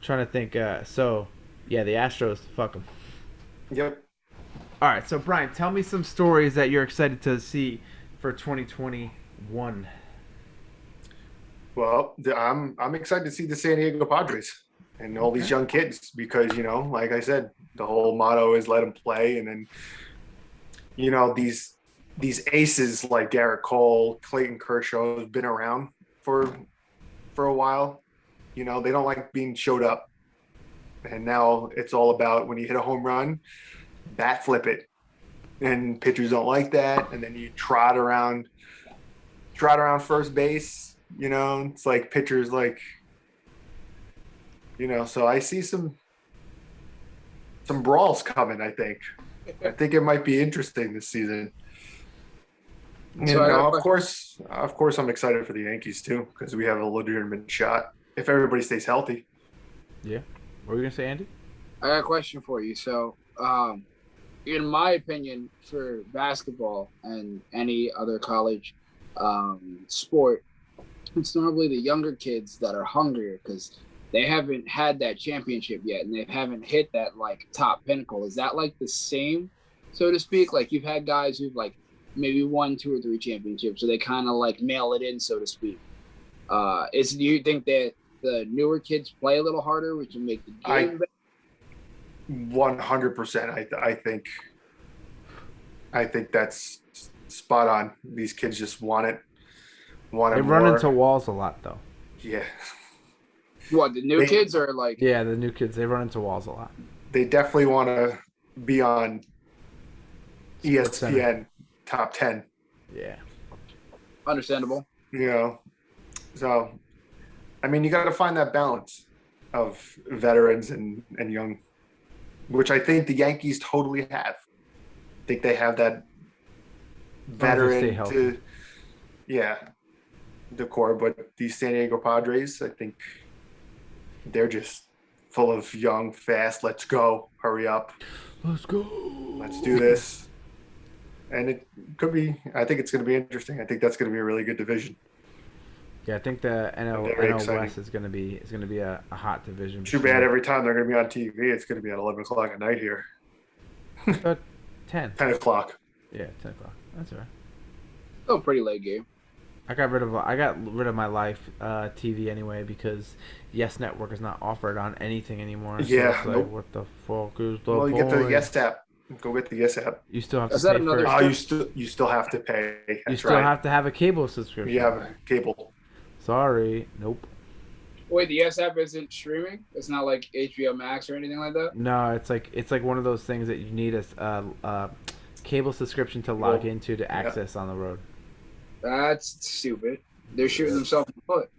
trying to think. So yeah, the Astros, fuck them. Yep. All right, so Brian, tell me some stories that you're excited to see for 2021. Well, I'm excited to see the San Diego Padres and all these young kids because like I said, the whole motto is let them play, and then these these aces like Garrett Cole, Clayton Kershaw have been around for a while. You know, they don't like being showed up. And now it's all about when you hit a home run, bat flip it. And pitchers don't like that. And then you trot around first base. You know, it's like pitchers like, you know, so I see some brawls coming, I think. I think it might be interesting this season. You So I got know, a of course, I'm excited for the Yankees too because we have a legitimate shot if everybody stays healthy. Yeah. What were you gonna say, Andy? I got a question for you. So, in my opinion, for basketball and any other college sport, it's normally the younger kids that are hungrier because they haven't had that championship yet and they haven't hit that like top pinnacle. Is that like the same, so to speak? Like you've had guys who've like maybe won 2 or 3 championships, so they kind of like mail it in, so to speak. Do you think that the newer kids play a little harder, which will make the game better? 100%. I think that's spot on. These kids just want it. They run into walls a lot, though. Yeah. What, the new kids are like? Yeah, the new kids, they run into walls a lot. They definitely want to be on Sports ESPN Center. top 10. Yeah. Understandable. You know, so I mean, you got to find that balance of veterans and young, which I think the Yankees totally have. I think they have that As long as they stay veteran healthy. to, yeah, the core. But these San Diego Padres, I think they're just full of young, fast. Let's go, hurry up, Let's go. let's do this. And it could be. I think it's going to be interesting. I think that's going to be a really good division. Yeah, I think the Very NL exciting. West is gonna be a hot division. Too bad every time they're going to be on TV, it's going to be at 11 o'clock at night here. About 10. 10 o'clock. Yeah, 10 o'clock. That's all right. Still pretty late game. I got rid of my live TV anyway because Yes Network is not offered on anything anymore. So Yeah, it's like, nope. what the fuck is the Well, you get the point? Yes app. Go get the Yes app. You still have Is to that pay another for it. Oh, you still have to pay. You That's still right. have to have a cable subscription. You have a cable. Sorry, nope. Wait, the S app isn't streaming? It's not like HBO Max or anything like that? No, it's like one of those things that you need a cable subscription to log Well, into to access on the road. That's stupid. They're shooting themselves in the foot.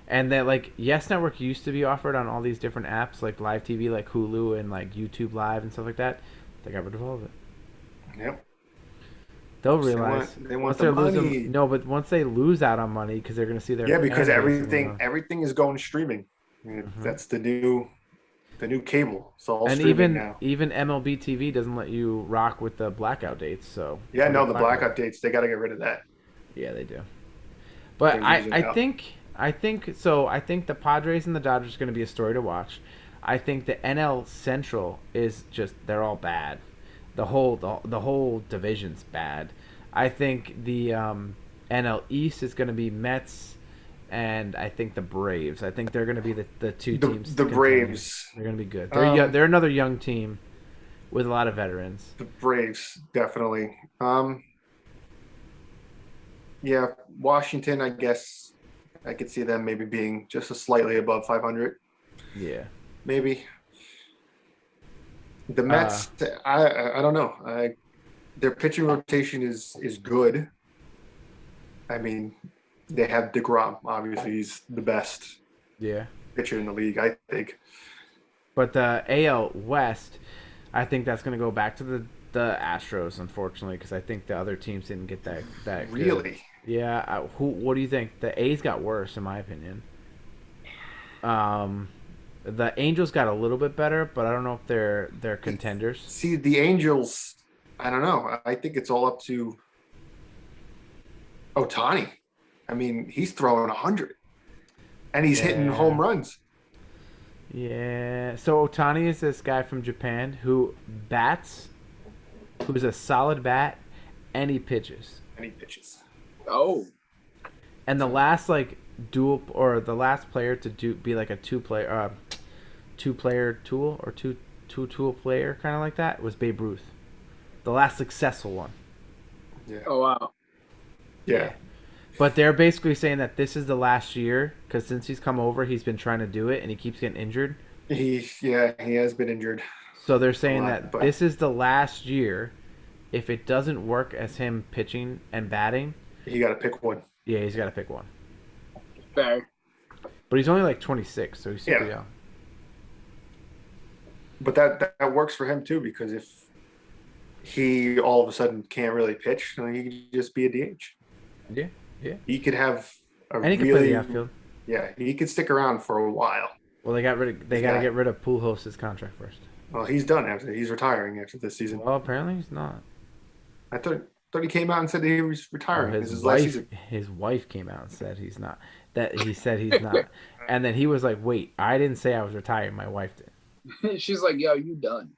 And that like Yes Network used to be offered on all these different apps like live TV, like Hulu and like YouTube Live and stuff like that. They got rid of all of it. Yep. They'll They realize want once the they're money. losing. No, but once they lose out on money because they're gonna see their Yeah, because fan base and everything is going streaming. Mhm. That's the new cable. It's all and streaming now. even MLB TV doesn't let you rock with the blackout dates. So Yeah, no, the blackout dates. They got to get rid of that. Yeah, they do. But They're losing I out. think so. I think the Padres and the Dodgers are going to be a story to watch. I think the NL Central is just they're all bad. The whole division's bad. I think the NL East is going to be Mets, and I think the Braves. I think they're going to be the two teams. The to contend. Braves. They're going to be good. They're Um, they're another young team with a lot of veterans. The Braves definitely. Yeah, Washington. I guess I could see them maybe being just a slightly above 500. Yeah. Maybe. The Mets. I don't know. Their pitching rotation is good. I mean, they have DeGrom. Obviously, he's the best Yeah. pitcher in the league, I think. But the AL West, I think that's going to go back to the Astros, unfortunately, because I think the other teams didn't get that good. Really? Yeah. What do you think? The A's got worse, in my opinion. The Angels got a little bit better, but I don't know if they're contenders. See, the Angels, I don't know. I think it's all up to Otani. I mean, he's throwing 100, and he's hitting Yeah. home runs. Yeah. So Otani is this guy from Japan who bats, who's a solid bat, and he pitches. And he pitches. Oh, And the last the last player to be like a two player tool or two tool player kind of like that was Babe Ruth, the last successful one. Yeah. Oh wow. Yeah. But they're basically saying that this is the last year because since he's come over, he's been trying to do it and he keeps getting injured. He has been injured So they're a saying lot, that but this is the last year. If it doesn't work as him pitching and batting, he got to pick one. yeah, he's got to pick one. Fair. But he's only like 26, so he's super Yeah. young. But that works for him too, because if he all of a sudden can't really pitch, then he could just be a DH. Yeah, yeah. He could have a And he can really, play the outfield. yeah, he could stick around for a while. Well, they got to get rid of Pujols' contract first. Well, he's done after he's retiring after this season. Well, apparently he's not. I thought he came out and said that he was Oh, retiring. This is his his last wife, season. his wife came out and said he's not. That he said he's not, and then he was like, "Wait, I didn't say I was retired. My wife did." She's like, yo, you done.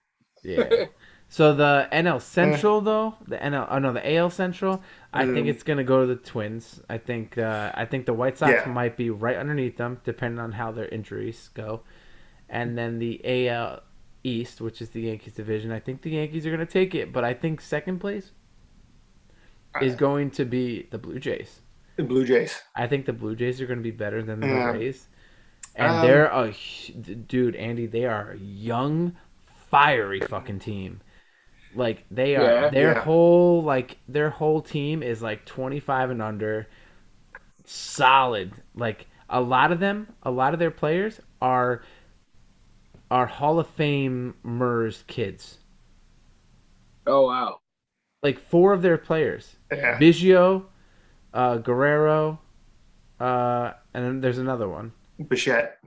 Yeah. So the NL Central though, the AL Central, I think it's gonna go to the Twins. I think the White Sox Yeah. might be right underneath them, depending on how their injuries go. And then the AL East, which is the Yankees division, I think the Yankees are gonna take it, but I think second place is going to be the Blue Jays. The Blue Jays. I think the Blue Jays are going to be better than the Yeah. Rays. And dude, Andy, they are a young, fiery fucking team. Like they are Yeah. their whole team is like 25 and under, solid. Like a lot of their players are Hall of Famers kids. Oh wow. Like 4 of their players. Yeah. Biggio, Guerrero, and then there's another one. Bichette.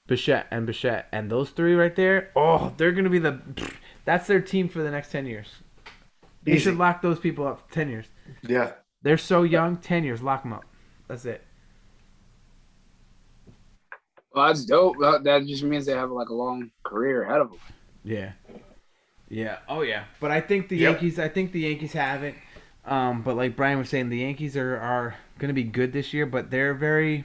Bichette, and those 3 right there. Oh, they're gonna be that's their team for the next 10 years. You Easy. should lock those people up for 10 years. Yeah. They're so young, 10 years, lock them up. That's it. Well, that's dope. That just means they have like a long career ahead of them. Yeah, yeah, oh yeah. But I think the Yep. Yankees have it. But like Brian was saying, the Yankees are gonna be good this year, but they're very.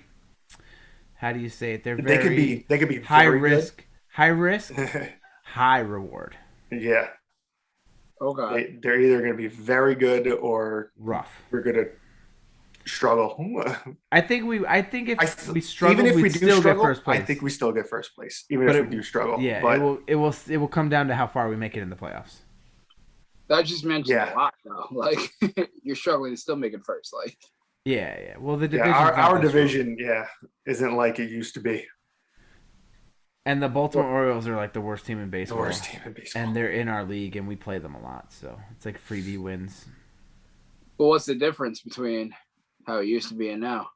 How do you say it? They're very They could be high very risk, high reward. Yeah. Okay. They're either going to be very good or Rough. we're going to struggle. I think if we struggle, even if we'd we do still struggle, get first place. I think we still get first place, even But if we do struggle. Yeah, but it will come down to how far we make it in the playoffs. That just mentions Yeah. a lot though. Like you're struggling to still make it first. Like Yeah, yeah. Well, the yeah, division. our division, isn't like it used to be. and the Baltimore Orioles are like the worst team in The baseball. worst team in baseball. And they're in our league, and we play them a lot, so it's like freebie wins. but what's the difference between how it used to be and now?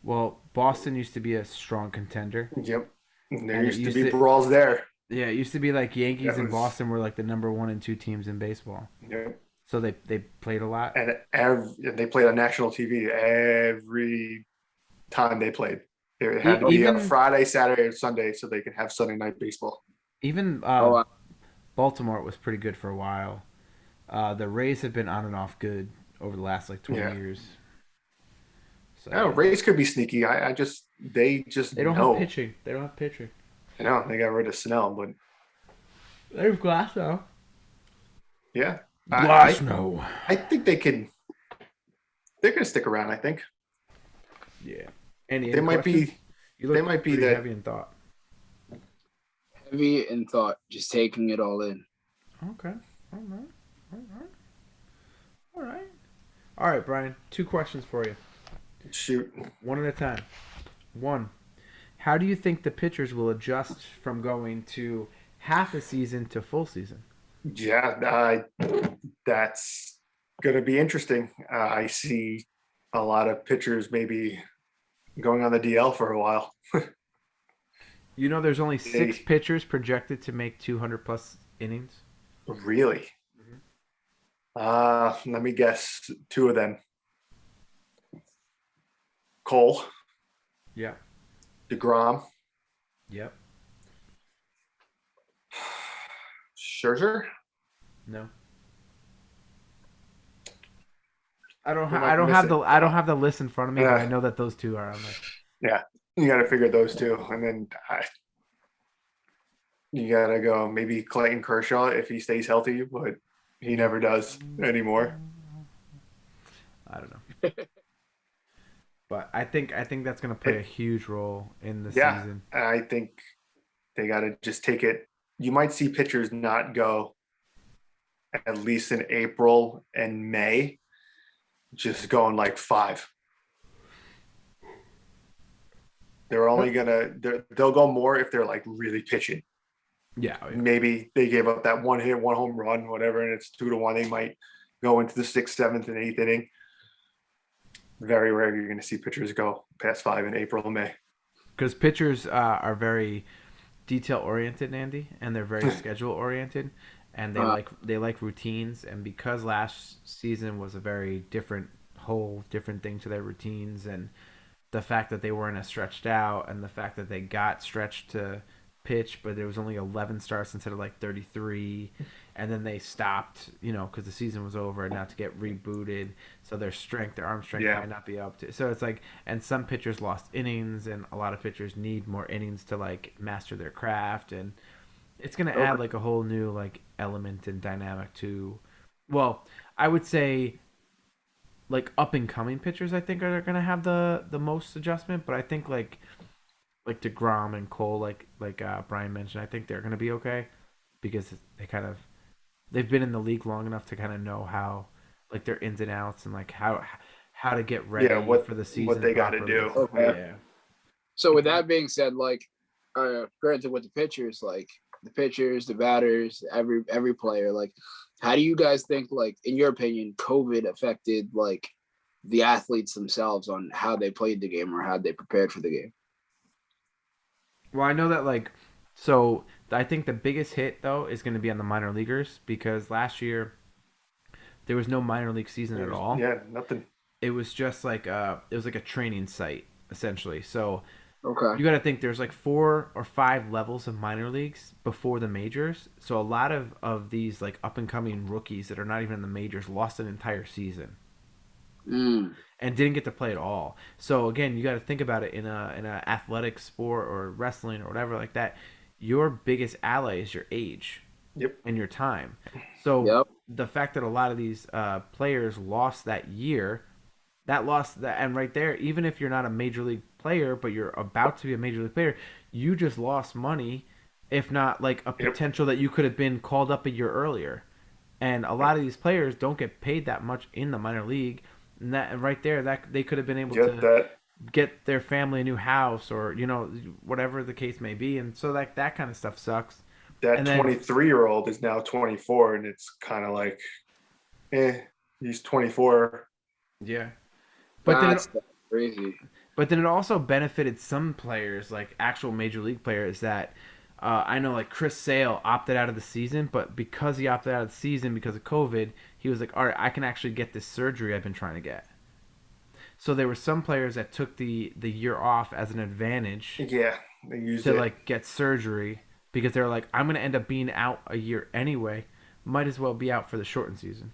Well, Boston used to be a strong contender. Yep. There And it used to be used to- brawls there. Yeah, it used to be like Yankees That and was- Boston were like the number 1 and 2 teams in baseball. Yep. So they played a lot. And they played on national TV every time they played. It had to be Even- a Friday, Saturday, or Sunday so they could have Sunday night baseball. Even wow. Baltimore was pretty good for a while. The Rays have been on and off good over the last like 20 Yeah. years. So I know Rays could be sneaky. They don't know. have pitching. They don't have pitching. I know they got rid of Snell, but There's Glasnow. yeah, Glasnow. I think they can. They're gonna stick around. I think Yeah. Any they might questions? be. You look they might be pretty that- heavy in thought. Heavy in thought, just taking it all in. Okay. All right. All right. All right. All right, Brian. 2 questions for you. Shoot, One at a time. 1. How do you think the pitchers will adjust from going to half a season to full season? yeah, that's gonna be interesting. I see a lot of pitchers maybe going on the DL for a while. You know, there's only 6 Hey. pitchers projected to make 200 plus innings. Really? Let me guess. 2 of them. Cole, Yeah. DeGrom, Yep. Scherzer. No. I don't. Who am I I don't have missing? I don't have the list in front of me, but Yeah. I know that those 2 are on there. You got to figure those 2, and then you got to go maybe Clayton Kershaw if he stays healthy, but he never does anymore. I don't know. But I think that's gonna play a huge role in the Yeah, season. I think they got to just take it. You might see pitchers not go at least in April and May, just going like 5. They're only they'll go more if they're like really pitching. Yeah, oh, yeah. Maybe they gave up that one hit, one home run, whatever, and it's 2-1. They might go into the 6th, 7th, and 8th inning. Very rare you're going to see pitchers go past 5 in April and May. Because pitchers are very detail oriented, Andy, and they're very schedule oriented, and they like routines. And because last season was a very different thing to their routines, and the fact that they weren't as stretched out, and the fact that they got stretched to pitch, but there was only 11 starts instead of like 33, and then they stopped, because the season was over, and now to get rebooted, so their arm strength Yeah. might not be up to. So it's like, and some pitchers lost innings, and a lot of pitchers need more innings to like master their craft, and it's gonna add like a whole new like element and dynamic to, well, I would say like up and coming pitchers I think are gonna have the most adjustment, but I think like Degrom and Cole, like Brian mentioned, I think they're gonna be okay because they've been in the league long enough to kind of know how like their ins and outs and like how to get ready Yeah, what for the season. what they got to properly. do. Okay. Yeah. So with that being said, like, granted with the pitchers, like the pitchers, the batters, every player, like, how do you guys think, like, in your opinion, COVID affected like the athletes themselves on how they played the game or how they prepared for the game? Well, I know that so I think the biggest hit though is going to be on the minor leaguers because last year there was no minor league season at all. Yeah, nothing. It was just like it was like a training site essentially. So Okay. you got to think there's like 4 or 5 levels of minor leagues before the majors. So a lot of these like up and coming rookies that are not even in the majors lost an entire season Mm. and didn't get to play at all. So again, you got to think about it in a athletic sport or wrestling or whatever like that. Your biggest ally is your age Yep. and your time. So Yep. the fact that a lot of these players lost that year, that loss that and right there, even if you're not a major league player, but you're about to be a major league player, you just lost money, if not like a Yep. potential that you could have been called up a year earlier. And a lot of these players don't get paid that much in the minor league, and right there, that they could have been able Get to that. get their family a new house or whatever the case may be, and so that kind of stuff sucks. That And then 23-year-old is now 24, and it's kind of like, he's 24. yeah, but then That's crazy. But then it also benefited some players, like actual major league players, that I know, like Chris Sale opted out of the season, but because he opted out of the season because of COVID, he was like, all right, I can actually get this surgery I've been trying to get. So there were some players that took the year off as an advantage Yeah, they used to it. like get surgery because they're like, I'm gonna end up being out a year anyway. Might as well be out for the shortened season.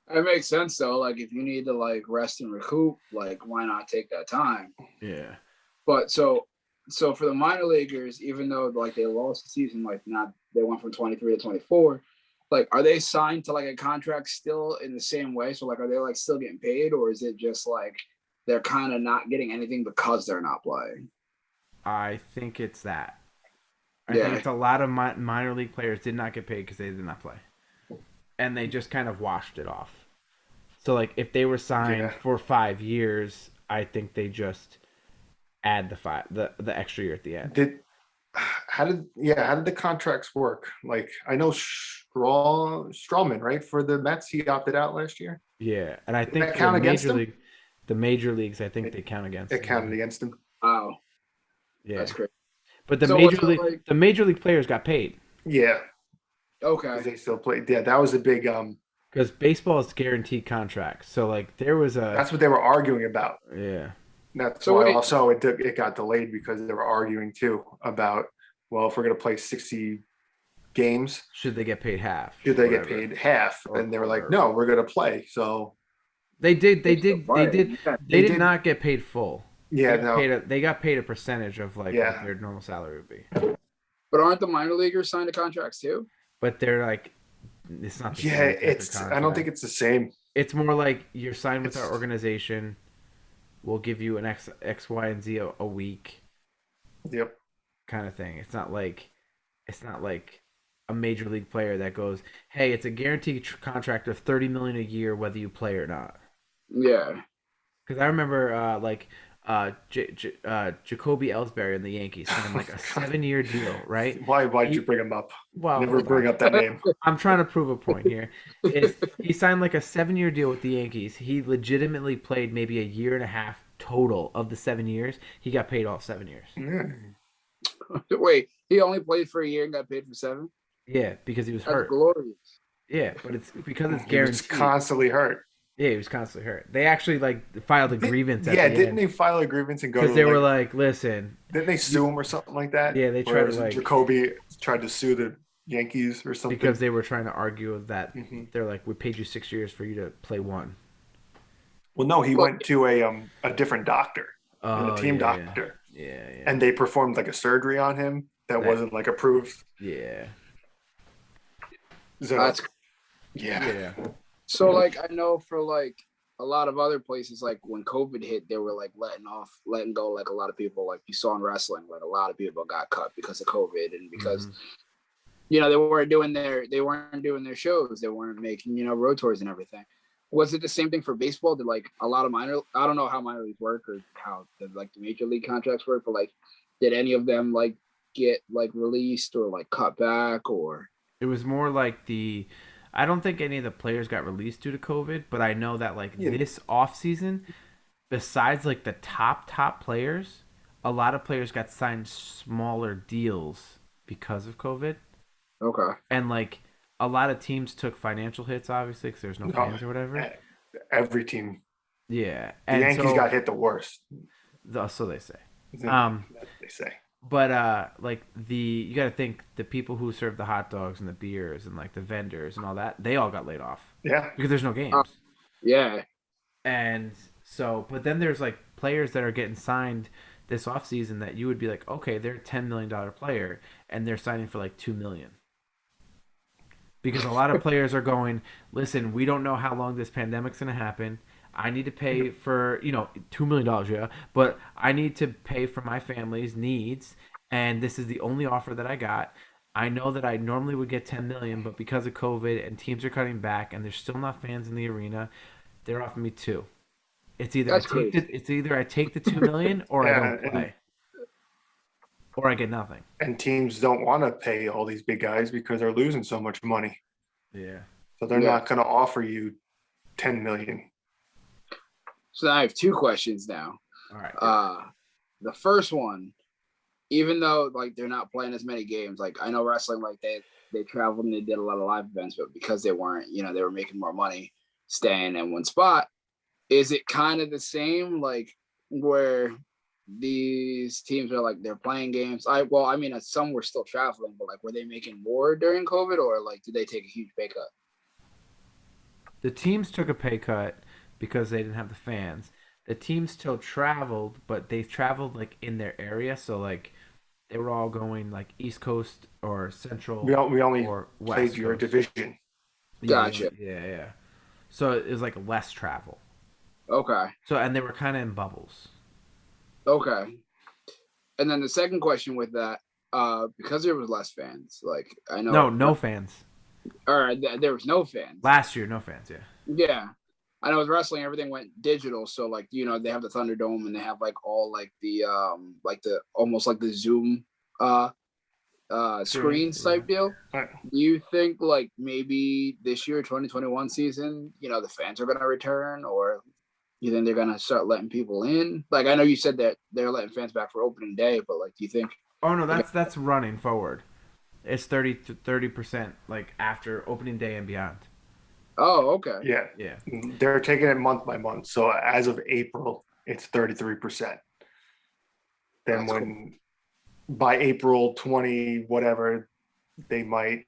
It makes sense though. Like if you need to like rest and recoup, like why not take that time? Yeah. But so for the minor leaguers, even though like they lost the season, like not they went from 23 to 24, like are they signed to like a contract still in the same way? So like are they like still getting paid, or is it just like they're kind of not getting anything because they're not playing? I think it's that. I Yeah. think it's a lot of minor league players did not get paid because they did not play, and they just kind of washed it off. So like if they were signed Yeah. for 5 years, I think they just add the extra year at the end. How did the contracts work? Like I know Strawman, right? For the Mets, he opted out last year. Yeah, and I Did think that for count against them? the major leagues, I think they count against It them. counted against him. Wow, Yeah, that's crazy. but the So major what's league like the major league players got paid Yeah, because okay. they still played. Yeah, that was a big. because baseball is guaranteed contracts. So like there was a That's what they were arguing about. yeah. That's So why wait. also it got delayed because they were arguing too about, well, if we're going to play 60 games, Should they get paid half? should they get Whatever. paid half? Or And they were like, quarter. no, we're going to play. So They did. They They're still did. They playing. did. Yeah. They did did- not get paid full. yeah, They got no, paid they got paid a percentage of like Yeah. what their normal salary would be. But aren't the minor leaguers signed to contracts too? But they're like, it's not. The yeah, same type of it's. I don't think contract. it's the same. It's more like you're signed with our It's organization. We'll give you an X, Y, and Z a week yep. kind of thing. It's not like a major league player that goes, "Hey, it's a guaranteed contract of 30 million a year whether you play or not." Yeah. Because I remember Jacoby Ellsbury in the Yankees signed like a God. 7 year deal, right? Why'd you He bring him up? well, Never hold bring on. up that name. I'm trying to prove a point here. Is he signed like a 7 year deal with the Yankees? He legitimately played maybe a year and a half total of the 7 years. He got paid all 7 years. Yeah. Wait, he only played for a year and got paid for 7? Yeah, because he was That's hurt. glorious. Yeah, but it's because it's He was guaranteed. constantly hurt. Yeah, he was constantly hurt. They actually like filed a grievance at Yeah, the didn't end they file a grievance and go because to they were like? like, "Listen, Didn't they you, sue him or something like that? yeah, they tried to Whereas like Jacoby tried to sue the Yankees or because something. they were trying to argue that Hmm. they're like, we paid you 6 years for you to play one." Well, no, he Well, went to a different doctor, a Oh team yeah, yeah, doctor, yeah, yeah. and they performed like a surgery on him that That wasn't like approved. yeah, So that's yeah, yeah. so like I know for like a lot of other places, like when COVID hit, they were like letting go like a lot of people, like you saw in wrestling, like a lot of people got cut because of COVID and because Hmm. they weren't doing their shows, they weren't making, road tours and everything. Was it the same thing for baseball? Did like a lot of I don't know how minor leagues work or how the major league contracts work, but like did any of them like get like released or like cut back or It was more like the. I don't think any of the players got released due to COVID, but I know that like yeah, this off season, besides like the top players, a lot of players got signed smaller deals because of COVID, okay. and like a lot of teams took financial hits, obviously, because there's no no, fans or whatever. every team. Yeah, The and Yankees got hit the worst. so they say. That's Um, what they say. but like you got to think the people who serve the hot dogs and the beers and like the vendors and all that, they all got laid off Yeah, because there's no Uh, games. yeah. And so, but then there's like players that are getting signed this off season that you would be like, okay, they're a $10 million player and they're signing for like 2 million because a lot of players are going, listen, we don't know how long this pandemic's going to happen. I need to pay for, $2 million, yeah, but I need to pay for my family's needs, and this is the only offer that I got. I know that I normally would get 10 million, but because of COVID and teams are cutting back and there's still not fans in the arena, they're offering me two. That's crazy. It's either I take the 2 million or I yeah, don't play or I get nothing. and teams don't want to pay all these big guys because they're losing so much money. Yeah. So they're Yeah. not going to offer you 10 million. So now I have two questions now. All right. The first one, even though like they're not playing as many games, like I know wrestling, like they traveled and they did a lot of live events, but because they weren't, they were making more money staying in one spot. Is it kind of the same, like where these teams are like they're playing games? I mean, some were still traveling, but like were they making more during COVID, or like did they take a huge pay cut? The teams took a pay cut because they didn't have the fans. The teams still traveled, but they traveled like in their area, so like they were all going like East Coast or Central We only or played West your Coast. division. Yeah, Gotcha. yeah. So it was like less travel. Okay. So and they were kind of in bubbles. Okay. And then the second question with that, because there was less fans, like I No, know, no fans. or there was no fans. Last year, no fans. Yeah. Yeah, I know with wrestling, everything went digital. So like, they have the Thunderdome and they have like all like the almost like the Zoom uh Screens. screens Yeah. type deal. Right. Do you think like maybe this year, 2021 season, the fans are gonna return, or you think they're gonna start letting people in? Like I know you said that they're letting fans back for opening day, but like, do you think? Oh no, They're that's running forward. It's 30% like after opening day and beyond. Oh, okay. Yeah. Yeah. They're taking it month by month. So as of April, it's 33%. Then That's cool. when by April 20, whatever, they might,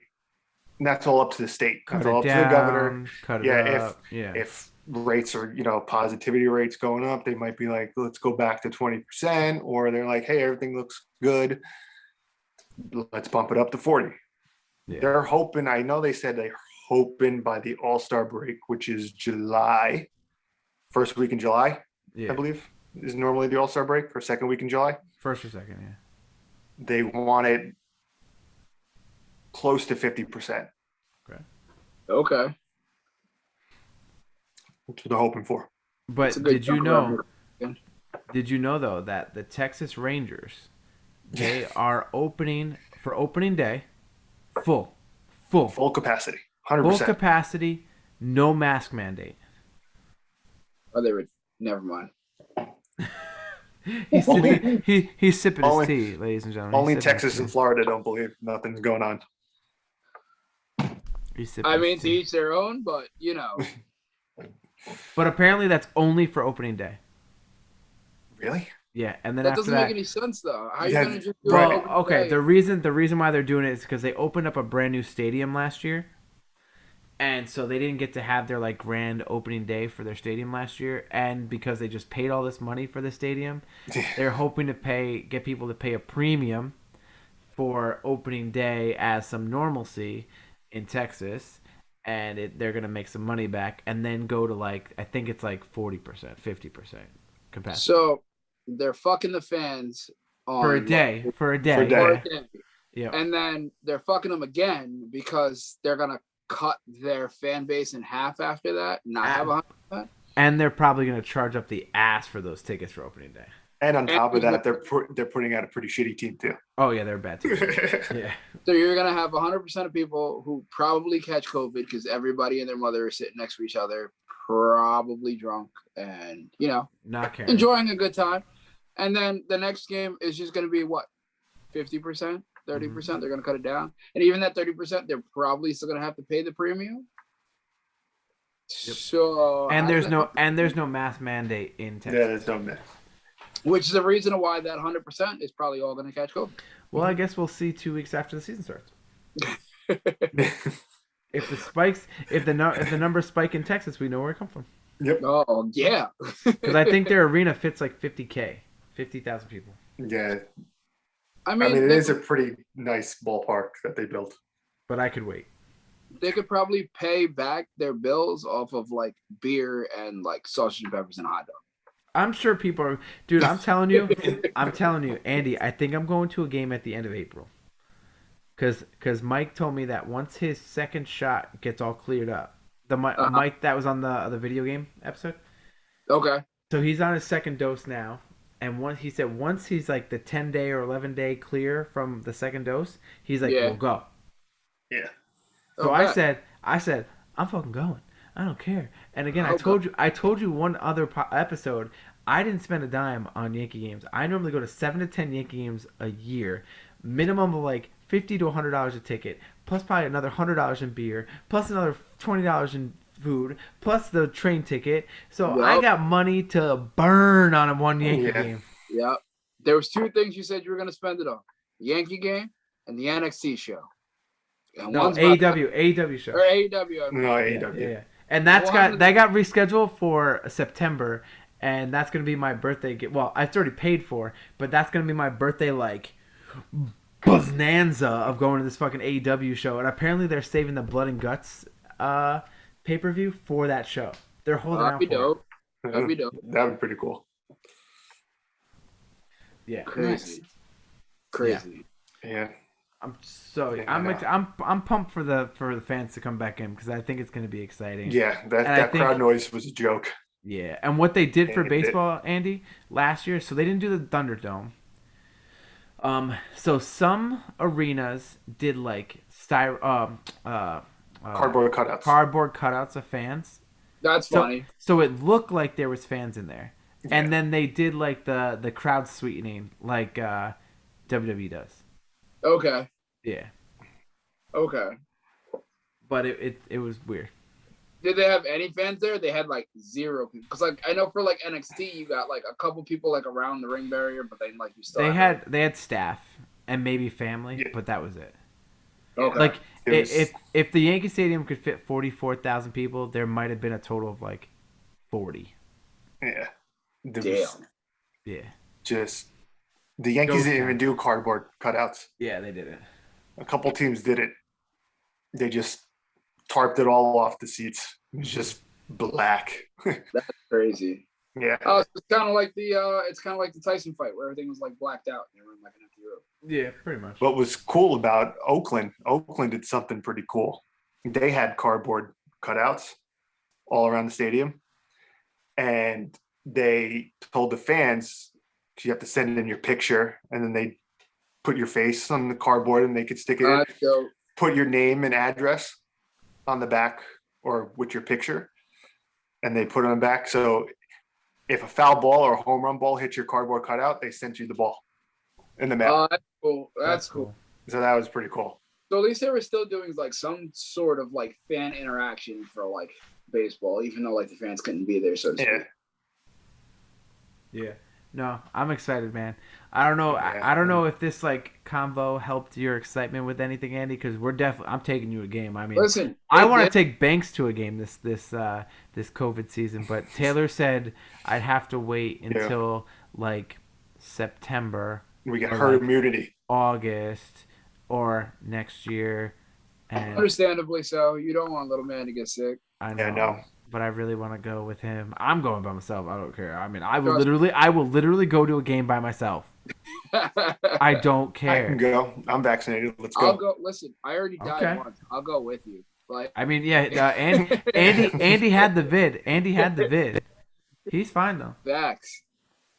and that's all up to the state. Cut That's it all up to the governor. down. Cut it Yeah. up. Yeah. If rates are, positivity rates going up, they might be like, let's go back to 20%, or they're like, hey, everything looks good. Let's bump it up to 40. Yeah. They're hoping, I know they said they're hoping by the All-Star break, which is July, first week in July, Yeah. I believe, is normally the All-Star break, or second week in July. First or second, yeah. They want it close to 50%. Okay. That's what they're hoping for. But It's a good did you chunk of know? revenue. Did you know though that the Texas Rangers, they are opening for opening day, full Full capacity, 100%. full capacity, no mask mandate. Oh, they would. Never mind. He's sipping, he's sipping Only- his tea, ladies and gentlemen. Only He's sipping his Texas tea. and Florida don't believe nothing's going on. He's sipping I his mean, to tea. each their own, but you know, But apparently that's only for opening day. Really? Yeah, and then that after doesn't that, make any sense though. How are you Yeah, gonna just do right. it well, every okay. day? The reason why they're doing it is because they opened up a brand new stadium last year, and so they didn't get to have their like grand opening day for their stadium last year, and because they just paid all this money for the stadium, they're hoping to get people to pay a premium for opening day as some normalcy in Texas, and they're gonna make some money back, and then go to like I think it's like 40%, 50% capacity So they're fucking the fans on for a day. For a day. For a day. For Yeah. a day. Yeah. And then they're fucking them again because they're gonna cut their fan base in half after that. Not have a And they're probably going to charge up the ass for those tickets for opening day. And on top of that, they're putting out a pretty shitty team too. Oh yeah, they're bad too. Yeah. So you're gonna have 100% of people who probably catch COVID because everybody and their mother are sitting next to each other, probably drunk, and you know, Not caring. enjoying a good time. And then the next game is just gonna be what, 50%, 30%. Mm-hmm. They're gonna cut it down, and even that 30%, they're probably still gonna have to pay the premium. Yep. So And there's I- no mask mandate in Yeah, Texas. there's no myth. which is the reason why that 100% is probably all gonna catch COVID. Well, I guess we'll see 2 weeks after the season starts. If the numbers spike in Texas, we know where it comes from. Yep. Oh yeah. Because I think their arena fits like 50,000 people. Yeah. I I mean, mean, it they, is a pretty nice ballpark that they built. But I could wait. they could probably pay back their bills off of like beer and like sausage and peppers and hot dog. I'm sure people are, dude. I'm telling you, Andy. I think I'm going to a game at the end of April. Cause Mike told me that once his second shot gets all cleared up, Mike that was on the video game episode. Okay. So he's on his second dose now, and he said once he's like the 10-day or 11-day clear from the second dose, he's like, Yeah. we'll go. Yeah. So Okay. I said, I'm fucking going. I don't care. And again, Okay. I told you one other episode. I didn't spend a dime on Yankee games. I normally go to 7 to 10 Yankee games a year, minimum of like $50 to $100 a ticket, plus probably another $100 in beer, plus another $20 in food, plus the train ticket. So Yep. I got money to burn on a one Yankee Yeah. game. Yeah. There was two things you said you were gonna spend it on: the Yankee game and the NXT show. And No, one's about- AEW show. or AEW. No, Yeah, AEW. yeah, yeah. And that got rescheduled for September, and that's gonna be my birthday. Well, it's already paid for, but that's gonna be my birthday like bonanza of going to this fucking AEW show. And apparently they're saving the Blood and Guts pay-per-view for that show. They're holding That'd out be for it. dope. That'd be dope. That would be pretty cool. Yeah, Crazy. Crazy. Yeah. I'm so Yeah, I'm I ex- I'm pumped for the fans to come back in because I think it's gonna be exciting. Yeah. I That think- crowd noise was a joke. Yeah, and what they did for Yeah, baseball, Andy, last year, so they didn't do the Thunderdome. So some arenas did like Cardboard cutouts. cardboard cutouts of fans. That's So, funny. so it looked like there was fans in there, Yeah. and then they did like the crowd sweetening, like WWE does. Okay. Yeah, Okay. but it was weird. Did they have any fans there? They had like 0 people. Because like I know for like NXT, you got like a couple people like around the ring barrier, but then like you still They have, had staff and maybe family, Yeah. but that was it. okay. Like It was- if the Yankee Stadium could fit 44,000 people, there might have been a total of like 40. Yeah. There Damn. was Yeah. just the Yankees Ghost didn't town. even do cardboard cutouts. Yeah, they did it. A couple teams did it. They just tarped it all off the seats. It was just black. That's crazy. Yeah. Oh, it's kind of like the Tyson fight where everything was like blacked out. You know, like an empty room. Yeah, pretty much. What was cool about Oakland did something pretty cool. They had cardboard cutouts all around the stadium. And they told the fans, you have to send in your picture, and then they put your face on the cardboard and they could stick it in. So Put your name and address on the back or with your picture, and they put it on the back. So if a foul ball or a home run ball hits your cardboard cutout, they sent you the ball in the mail. that's cool. That's cool. So that was pretty cool. So at least they were still doing like some sort of like fan interaction for like baseball, even though like the fans couldn't be there, so to speak. Yeah. Yeah. No, I'm excited, man. I don't know. I don't know if this like convo helped your excitement with anything, Andy, because I'm taking you a game. I mean, Listen, I want to take Banks to a game this COVID season, but Taylor said I'd have to wait until like September. We got or, herd like, immunity. August or next year. And understandably so. You don't want little man to get sick. I know. Yeah, no. But I really want to go with him. I'm going by myself. I don't care. I mean, I will literally go to a game by myself. I don't I care. can go. I'm vaccinated. Let's go. I'll go. Listen, I already died Okay. once. I'll go with you. Like, I mean, yeah. Andy had the vid. Andy had the vid. He's fine though. facts.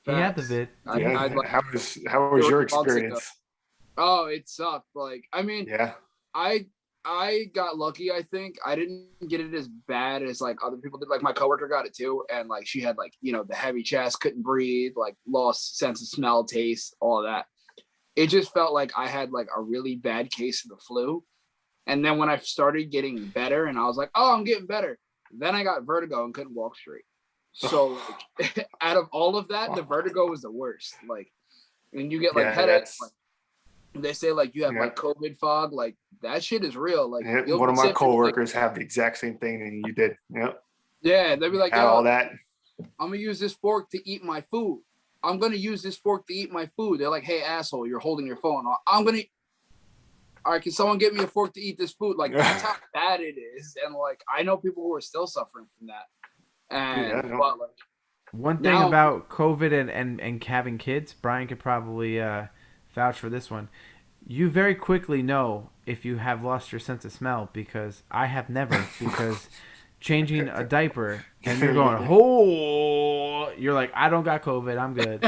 He had the vid. Yeah. I'd like- How was your experience? Oh, it sucked. Like, I mean, Yeah. I got lucky. I think I didn't get it as bad as like other people did. Like my coworker got it too, and like she had like the heavy chest, couldn't breathe, like lost sense of smell, taste, all of that. It just felt like I had like a really bad case of the flu, and then when I started getting better, and I was like, oh, I'm getting better. Then I got vertigo and couldn't walk straight. So like, out of all of that, the vertigo was the worst. Like when you get like headaches. Like, they say like you have like COVID fog, like that shit is real. Like one of my coworkers have the exact same thing and you did. Yep. Yeah, they'd be like, Had all that. I'm gonna use this fork to eat my food. I'm gonna use this fork to eat my food. They're like, hey asshole, you're holding your phone. I'm gonna. All right, can someone get me a fork to eat this food? Like that's how bad it is, and like I know people who are still suffering from that. And but like one thing about COVID and having kids, Brian could probably vouch for this one. You very quickly know if you have lost your sense of smell, because I have never. Because changing a diaper and you're going, oh, you're like, I don't got COVID, I'm good.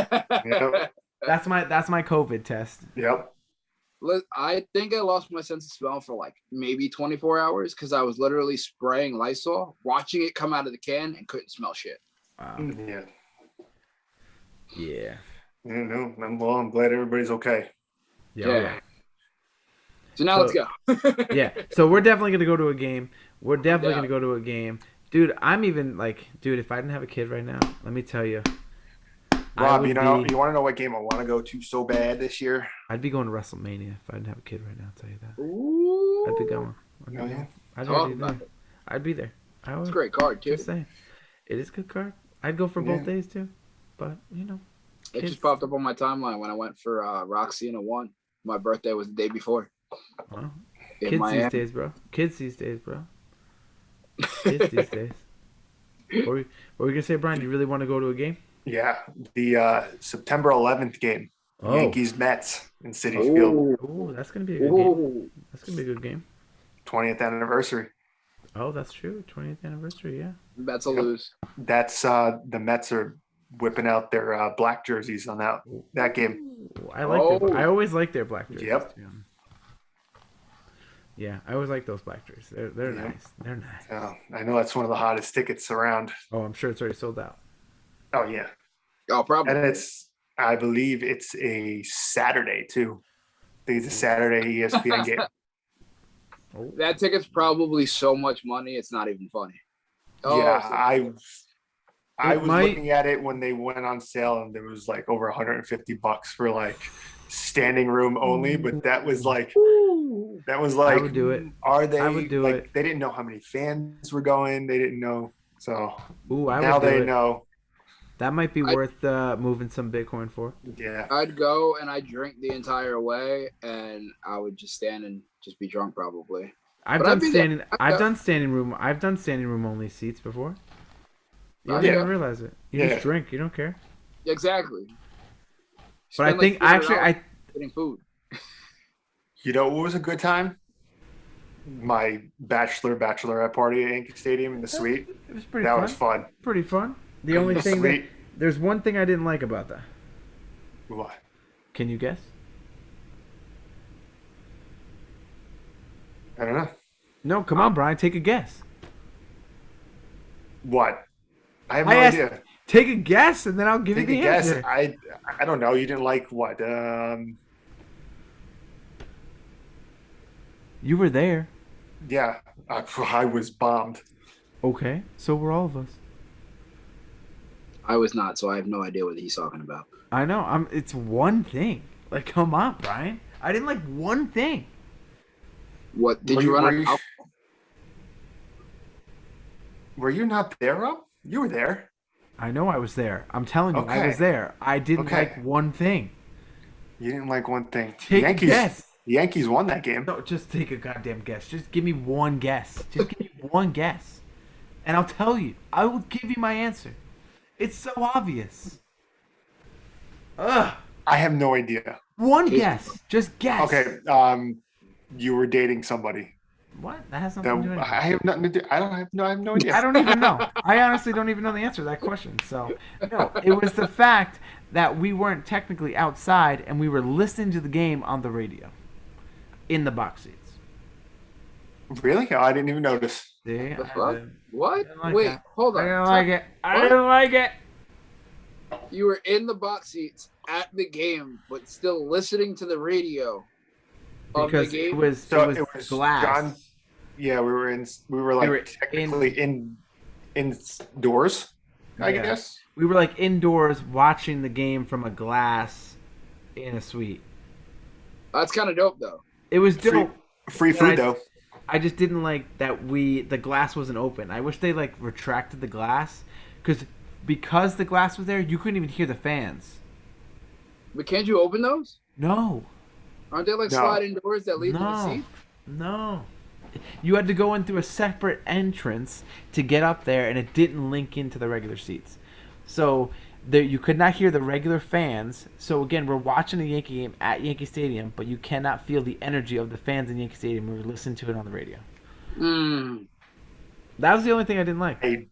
Yep. That's my COVID test. Yep. I think I lost my sense of smell for like maybe 24 hours because I was literally spraying Lysol, watching it come out of the can, and couldn't smell shit. Wow. Yeah. Yeah. No, I'm glad everybody's okay. Yeah. So now let's go. Yeah. So we're definitely gonna go to a game. Gonna go to a game. Dude, I'm even like, if I didn't have a kid right now, let me tell you. Rob, you want to know what game I want to go to so bad this year? I'd be going to WrestleMania if I didn't have a kid right now, I'll tell you that. Ooh. I'd be going. I'd be there. It's a great card, too. Just saying. It is a good card. I'd go for both days, too. But, It just popped up on my timeline when I went for Roxy and a 1. My birthday was the day before. Well, kids these days, bro. Kids these days. What were you going to say, Brian? You really want to go to a game? Yeah, the September 11th game, Yankees Mets in Citi Field. Oh, that's gonna be a good game. That's gonna be a good game. 20th anniversary. Oh, that's true. 20th anniversary. Yeah. Mets will lose. That's the Mets are whipping out their black jerseys on that game. I like. I always like their black jerseys. Yep. Yeah, I always like those black jerseys. They're nice. They're nice. I know that's one of the hottest tickets around. Oh, I'm sure it's already sold out. Oh yeah. Oh, probably. And I believe it's a Saturday too. I think it's a Saturday ESPN game. That ticket's probably so much money, it's not even funny. I was looking at it when they went on sale, and there was like over $150 for like standing room only. But that was like I would do it. Are they? I would do it. They didn't know how many fans were going. They didn't know. So now they know. That might be worth moving some Bitcoin for. Yeah. I'd go and I'd drink the entire way, and I would just stand and just be drunk probably. I've But done I'd be standing. there. I've done standing room. I've done standing room only seats before. You don't Yeah. even realize it. You Yeah. just drink. You don't care. Exactly. But I Spend, think like, actually, $400 I getting food. You know what was a good time? My bachelorette party at Yankee Stadium in the suite. it was pretty That fun. was fun. Pretty fun. The only The thing that suite. there's one thing I didn't like about that. What? Can you guess? I don't know. No, come on, Brian. Take a guess. What? I have I no asked- idea. Take a guess, and then I'll give Take you a the guess. answer. I don't know. You didn't like what? You were there. Yeah. I was bombed. Okay, so were all of us. I was not, so I have no idea what he's talking about. I know. It's one thing. Like, come on, Brian. I didn't like one thing. What did Were you run were out? you, were you not there, Rob? You were there. I know I was there. I'm telling you, I Okay. was there. I didn't Okay. like one thing. You didn't like one thing. Take a guess. The Yankees won that game. No, just take a goddamn guess. Just give me one guess. Just give me one guess. And I'll tell you. I will give you my answer. It's so obvious. Ugh. I have no idea. One guess. Just guess. Okay. You were dating somebody. What? That has nothing to do with I anything. have nothing to do. I have no idea. I don't even know. I honestly don't even know the answer to that question. So, no, it was the fact that we weren't technically outside and we were listening to the game on the radio in the box seats. Really? Oh, I didn't even notice. See? The fuck? What? I didn't like Wait, that. hold on. I didn't like it. I What? didn't like it. You were in the box seats at the game, but still listening to the radio of Because the game. It was glass. John. Yeah, we were like We were technically indoors, I Yeah. guess. We were like indoors watching the game from a glass in a suite. That's kind of dope, though. It was Free, dope. free But food though. I just didn't like that the glass wasn't open. I wish they like retracted the glass because the glass was there, you couldn't even hear the fans. But can't you open those? No. Aren't they like No. sliding doors that lead to the No. seat? No. You had to go in through a separate entrance to get up there, and it didn't link into the regular seats. So you could not hear the regular fans. So again, we're watching a Yankee game at Yankee Stadium, but you cannot feel the energy of the fans in Yankee Stadium. We were listening to it on the radio. Mm. That was the only thing I didn't like. I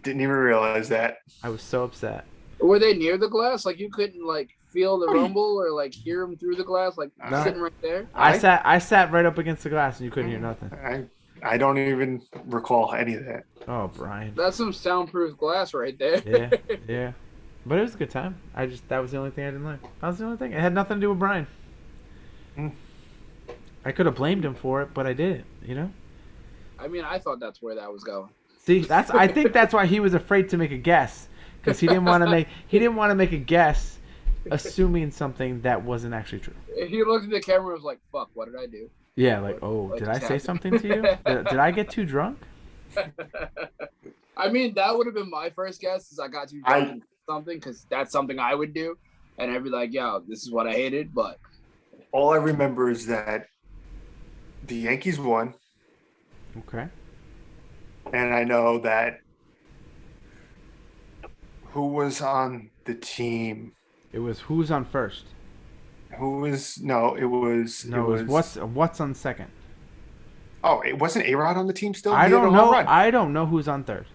didn't even realize that. I was so upset. Were they near the glass? Like you couldn't like feel the rumble or like hear them through the glass, like No. sitting right there? I sat right up against the glass, and you couldn't hear nothing. I don't even recall any of that. Oh, Brian. That's some soundproof glass right there. Yeah, yeah. But it was a good time. That was the only thing I didn't like. That was the only thing. It had nothing to do with Brian. Mm. I could have blamed him for it, but I didn't. You know. I mean, I thought that's where that was going. See, I think that's why he was afraid to make a guess, because he didn't want to make a guess, assuming something that wasn't actually true. He looked at the camera and was like, "Fuck, what did I do?" Yeah, like, oh, What did I just say happened? something to you? Did I get too drunk? I mean, that would have been my first guess. Is I got you drunk and something because that's something I would do, and I'd be like, "Yo, this is what I hated." But All I remember is that the Yankees won, Okay. and I know that who was on the team. It was who's on first. Who was no? It was No, it was what's on second. Oh, it wasn't A-Rod on the team still. I He hit a don't home know. run. I don't know who's on third.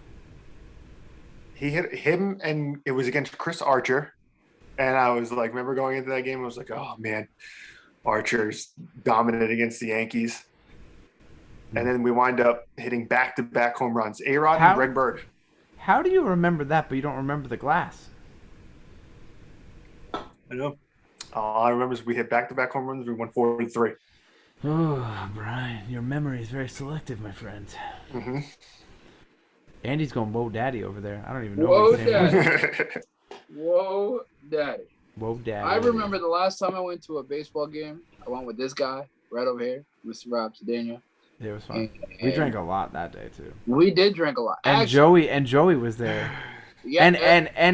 He hit him, and it was against Chris Archer. And I was like, remember going into that game, I was like, oh man, Archer's dominant against the Yankees. And then we wind up hitting back-to-back home runs. A-Rod How- and Greg Bird. How do you remember that, but you don't remember the glass? I know. All I remember is we hit back-to-back home runs. We won 4-3. Oh, Brian, your memory is very selective, my friend. Mm-hmm. Andy's going whoa daddy over there. I don't even know Whoa, what his name is. daddy. Whoa, daddy! Whoa daddy. I remember the last time I went to a baseball game. I went with this guy right over here, Mr. Rob Cedeno. It was fun. We drank a lot that day too. We did drink a lot. And Joey was there. yeah, And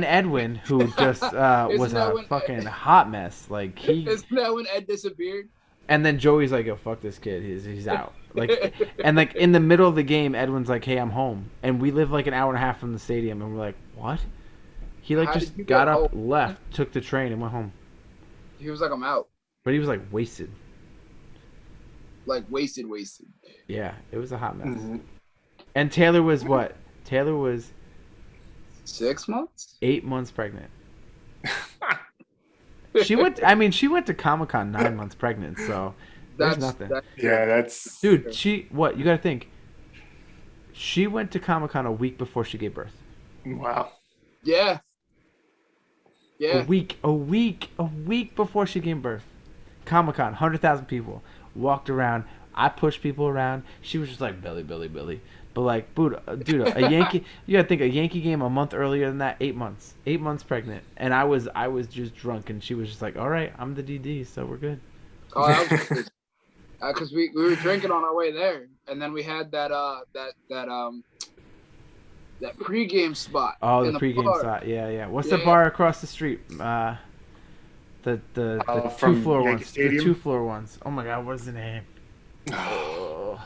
Edwin, who just was that a when- fucking hot mess. Like he Isn't that when Ed disappeared? and then Joey's like, "Yo, fuck this kid. He's out." Like, and like in the middle of the game, Edwin's like, "Hey, I'm home," and we live like an hour and a half from the stadium, and we're like, "What?" He like How did just you got get up, home? left, took the train, and went home. He was like, I'm out. But he was like wasted. Like wasted. Yeah, it was a hot mess. Mhm. And Taylor was what? Taylor was 6 months? 8 months pregnant. She went. I mean, she went to Comic Con 9 months pregnant. So there's nothing. Yeah, that's Dude, she what? You got to think. She went to Comic Con a week before she gave birth. wow. Yeah. A Yeah. week before she gave birth. Comic Con, 100,000 people walked around. I pushed people around. She was just like Billy, Billy, Billy. But like, dude, a Yankee. You gotta think a Yankee game a month earlier than that. 8 months, 8 months pregnant, and I was just drunk, and she was just like, "All right, I'm the DD, so we're good." Oh, that was because we were drinking on our way there, and then we had that that pregame spot. Oh, in the pregame bar. spot. Yeah. What's the Yeah. bar across the street? The From 2 floor Yankee ones. Stadium? The 2 floor ones. Oh my God, what's the name? Oh,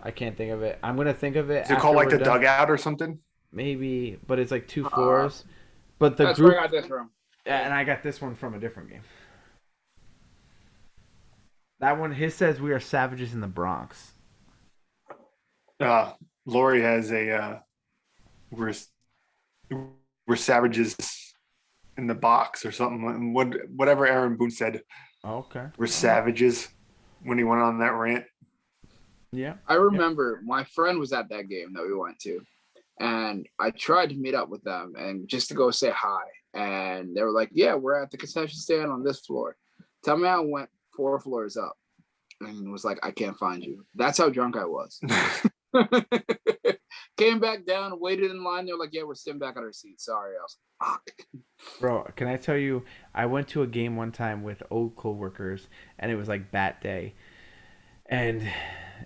I can't think of it. I'm gonna think of it. Is it after called like we're the done. dugout or something? Maybe, but it's like 2 floors. But the That's group, where I got this from. and I got this one from a different game. That one, his says we are savages in the Bronx. Lori has a we're we're savages in the box or something. Whatever Aaron Boone said, Okay. we're savages when he went on that rant. Yeah. I remember my friend was at that game that we went to, and I tried to meet up with them and just to go say hi. And they were like, "Yeah, we're at the concession stand on this floor." Tell me I went 4 floors up and was like, "I can't find you." That's how drunk I was. Came back down, waited in line. They're like, "Yeah, we're sitting back at our seats. Sorry." I was like, "Fuck." Bro, can I tell you, I went to a game one time with old coworkers, and it was like bat day. And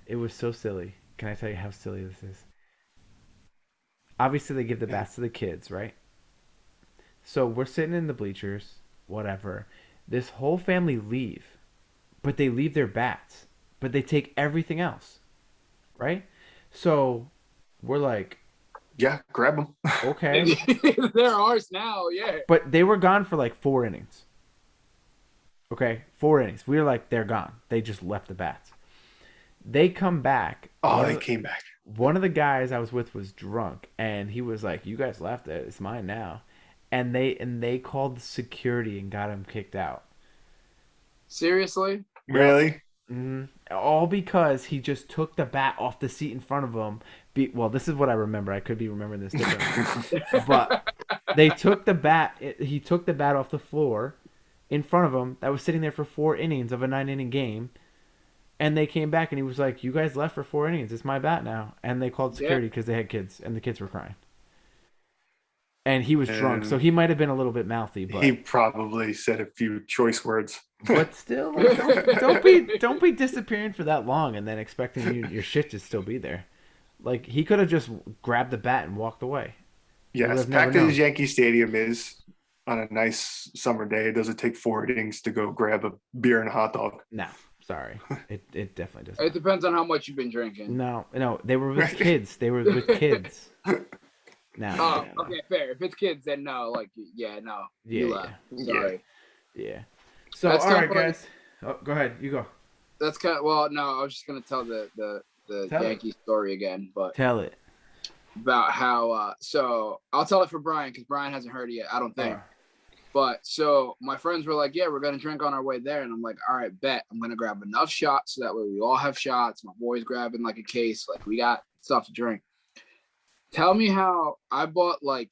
it was so silly. Can I tell you how silly this is? Obviously, they give the bats to the kids, right? So we're sitting in the bleachers, whatever. This whole family leave, but they leave their bats, but they take everything else, right? So we're like, Yeah, grab them. okay. They're ours now. Yeah. But they were gone for like 4 innings. Okay, 4 innings. We were like, they're gone. They just left the bats. They come back. Oh, they came back. One of the guys I was with was drunk, and he was like, "You guys left it. It's mine now." And they called security and got him kicked out. Seriously? Really? All because he just took the bat off the seat in front of him. Well, this is what I remember. I could be remembering this differently. But they took the bat. He took the bat off the floor in front of him that was sitting there for 4 innings of a 9-inning game. And they came back and he was like, "You guys left for 4 innings. It's my bat now." And they called security because they had kids and the kids were crying. And he was drunk, so he might have been a little bit mouthy, but He probably said a few choice words. but still, like, don't be disappearing for that long and then expecting your shit to still be there. Like he could have just grabbed the bat and walked away. Yes, would've never packed known. as Yankee Stadium is on a nice summer day. It doesn't take 4 innings to go grab a beer and a hot dog. No, sorry, it definitely doesn't. It depends on how much you've been drinking. No, they were with kids. They were with kids. No. Oh, no. okay, fair. If it's kids, then no. Like, yeah, no. Yeah, You left. Sorry. Yeah. So That's all right, kinda like- guys. Oh, go ahead. You go. That's kind of, well, no, I was just gonna tell the Tell it. Yankee story again, but Tell it. about how so I'll tell it for Brian because Brian hasn't heard it yet, I don't think. Uh, But so my friends were like, "Yeah, we're gonna drink on our way there," and I'm like, "All right, bet. I'm gonna grab enough shots so that way we all have shots. My boys grabbing like a case, like we got stuff to drink." Tell me how I bought like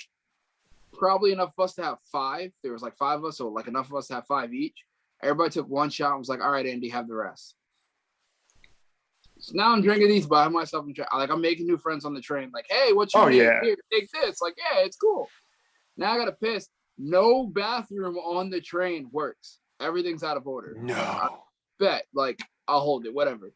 probably enough of us to have 5. There was like 5 of us, so like enough of us to have 5 each. Everybody took 1 shot and was like, "All right, Andy, have the rest." So now I'm drinking these by myself. Like I'm making new friends on the train. Like, "Hey, what's your Oh, name? yeah. Here, take this." Like, yeah, it's cool. Now I gotta piss. No bathroom on the train works. Everything's out of order. No. Bet, like, I'll hold it, whatever.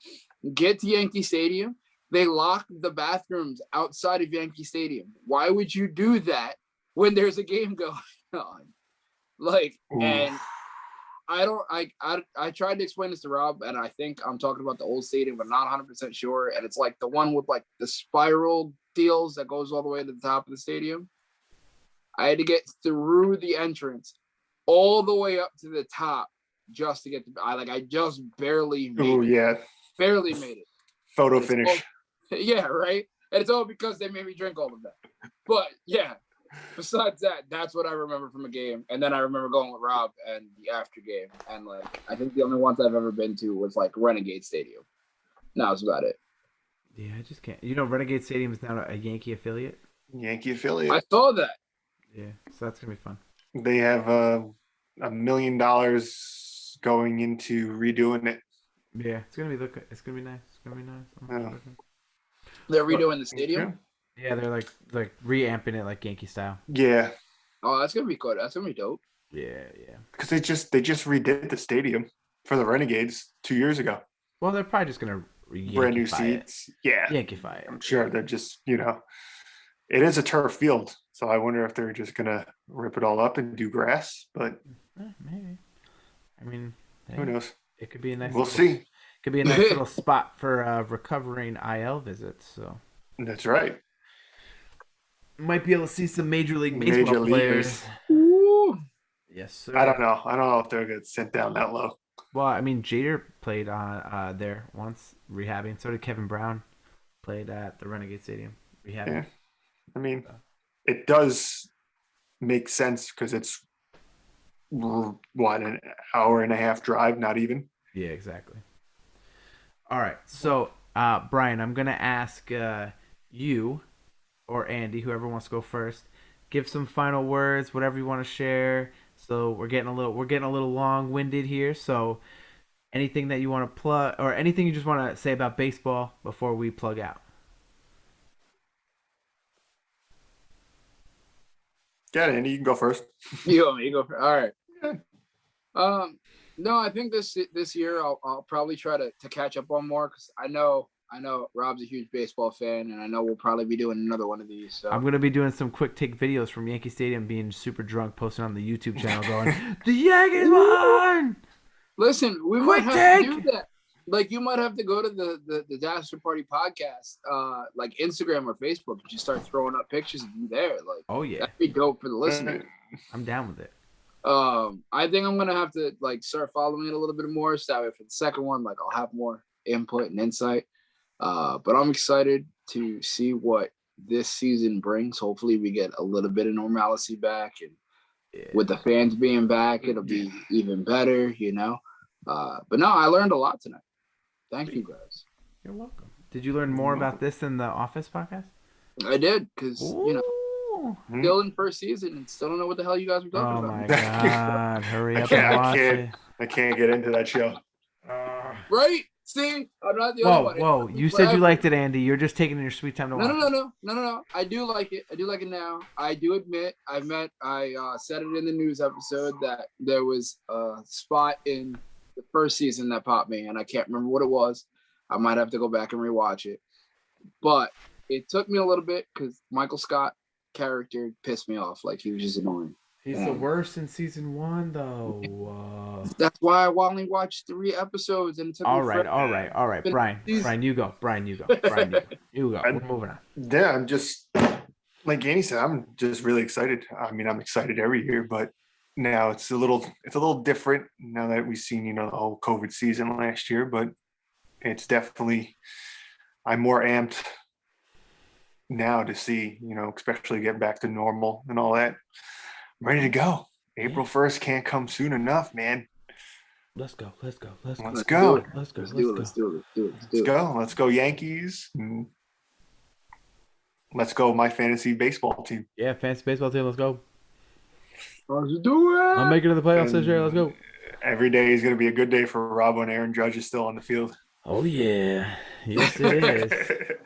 Get to Yankee Stadium. They lock the bathrooms outside of Yankee Stadium. Why would you do that when there's a game going on? Like, Ooh. and I tried to explain this to Rob, and I think I'm talking about the old stadium, but not 100% sure. And it's like the one with like the spiral deals that goes all the way to the top of the stadium. I had to get through the entrance all the way up to the top just to get I just barely made Oh it. yeah, Barely made it. photo It's finish. Yeah, right. And it's all because they made me drink all of that. But yeah, besides that, that's what I remember from a game. And then I remember going with Rob and the after game. And like, I think the only ones I've ever been to was like Renegade Stadium. That was about it. Yeah, I just can't. You know, Renegade Stadium is now a Yankee affiliate. Yankee I affiliate. saw that. Yeah, so that's gonna be fun. They have $1 million going into redoing it. Yeah, it's gonna be It's gonna be nice. It's gonna be nice. I'm Yeah. excited. They're redoing the stadium. Yeah, they're like reamping it like Yankee style. Yeah, Oh, that's gonna be good. That's gonna be dope. Yeah. because they just redid the stadium for the Renegades 2 years ago. Well, they're probably just gonna Brand new Yankee-fy it. seats. Yeah, Yankee-fy it. I'm sure they're just it is a turf field, so I wonder if they're just gonna rip it all up and do grass. But Maybe. I mean, who hey, knows? it could be a nice. We'll little- see. Could be a nice little spot for recovering IL visits. So That's right. might be able to see some Major League Baseball Major players. leaguers. Ooh. Yes, sir. I don't know. I don't know if they're gonna get sent down that low. Well, I mean, Jader played on there once rehabbing. So did Kevin Brown. Played at the Renegade Stadium rehabbing. Yeah. I mean, it does make sense because it's what, an hour and a half drive, not even. Yeah, exactly. All right. So, Brian, I'm gonna ask you or Andy, whoever wants to go first, give some final words, whatever you want to share. So we're getting a little long-winded here. So anything that you want to plug, or anything you just want to say about baseball before we plug out. Yeah, Andy, you can go first. You want me to go for all right. No, I think this year I'll probably try to catch up on more because I know Rob's a huge baseball fan and I know we'll probably be doing another one of these. So I'm gonna be doing some quick take videos from Yankee Stadium, being super drunk, posting on the YouTube channel, going, "The Yankees won!" listen, we Quick might have take! to do that. Like you might have to go to the Dastard Party podcast, like Instagram or Facebook, and just start throwing up pictures of you there. Like, Oh yeah, that'd be dope for the listener. I'm down with it. I think I'm gonna have to like start following it a little bit more. So that way for the second one, like I'll have more input and insight. But I'm excited to see what this season brings. Hopefully we get a little bit of normalcy back, and Yeah. with the fans being back, it'll be even better, you know. But no, I learned a lot tonight. Thank you guys. You're welcome. Did you learn more about this in the Office podcast? I did because you know Ooh. still in first season and still don't know what the hell you guys were talking Oh about. my God! Hurry I up can't- and I watch can't. it. I can't get into that show. Right? See, I'm not the only Whoa! one. You said you liked it, Andy. You're just taking your sweet time to watch. No. I do like it. I do like it now. I do admit I said it in the news episode that there was a spot in the first season that popped me, and I can't remember what it was. I might have to go back and rewatch it. But it took me a little bit because Michael Scott character pissed me off. Like he was just annoying. He's the worst in season 1, though. That's why I only watched 3 episodes, and it took All me right. forever. Brian, you go. You go. We're moving on. Yeah, I'm just like Andy said. I'm just really excited. I mean, I'm excited every year, but now it's a little different now that we've seen the whole COVID season last year. But it's definitely I'm more amped now to see especially get back to normal and all that. I'm ready to go. April 1st can't come soon enough, man. Let's go. Let's go. Let's do it. Let's Let's do it. Let's go Yankees. Let's go my fantasy baseball team. Yeah, fantasy baseball team. Let's go. Let's do it. I'm making it to the playoffs this year. Let's go. Every day is going to be a good day for Rob when Aaron Judge is still on the field. Oh yeah, yes it is.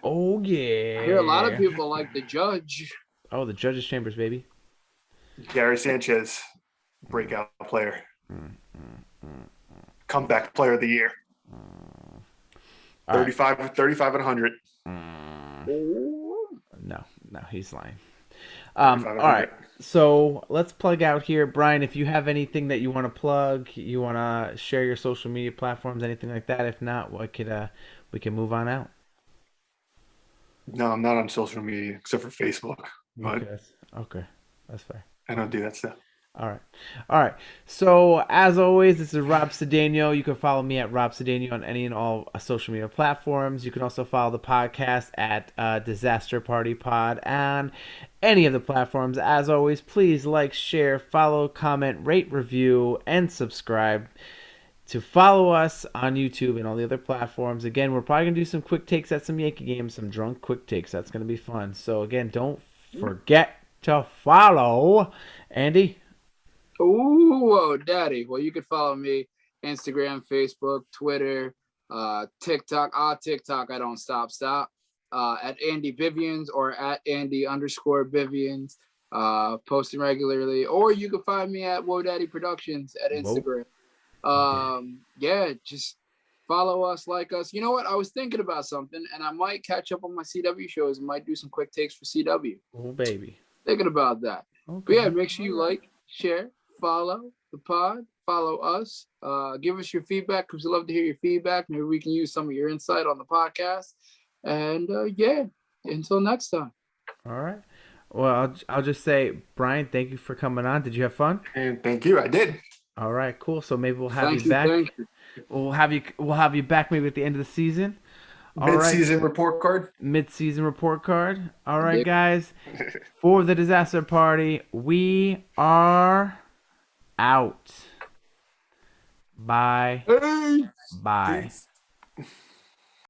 Oh yeah. I hear a lot of people like the Judge. Oh, the judges' chambers, baby. Gary Sanchez, breakout player. Comeback player of the year. 35 and 100. No, he's lying. All All right. So let's plug out here, Brian. If you have anything that you want to plug, you want to share your social media platforms, anything like that. If not, we can move on out. No, I'm not on social media except for Facebook, but Okay, that's fair. I don't do that stuff. All right. All right. So, as always, this is Rob Cedeno. You can follow me at Rob Cedeno on any and all social media platforms. You can also follow the podcast at Disaster Party Pod on any of the platforms. As always, please like, share, follow, comment, rate, review, and subscribe to follow us on YouTube and all the other platforms. Again, we're probably going to do some quick takes at some Yankee games, some drunk quick takes. That's going to be fun. So, again, don't forget to follow Andy. Ooh, whoa, daddy. Well, you can follow me Instagram, Facebook, Twitter, TikTok. TikTok, I don't stop. At Andy Bivians or at Andy_Bivians, posting regularly. Or you can find me at Whoa Daddy Productions at Instagram. Yeah, just follow us, like us. You know what? I was thinking about something, and I might catch up on my CW shows and might do some quick takes for CW. Oh, baby. Thinking about that. Okay. But yeah, make sure you like, share, follow the pod, follow us. Give us your feedback because we love to hear your feedback. Maybe we can use some of your insight on the podcast. And yeah, until next time. All right. Well, I'll just say, Brian, thank you for coming on. Did you have fun? And thank you. I did. All right, cool. So maybe we'll have you back. Thank you. We'll have you back maybe at the end of the season. All right. Mid-season report card. Mid-season report card. All right, Yep. guys. For the Disaster Party, we are out. Bye. Hey. Bye. Peace.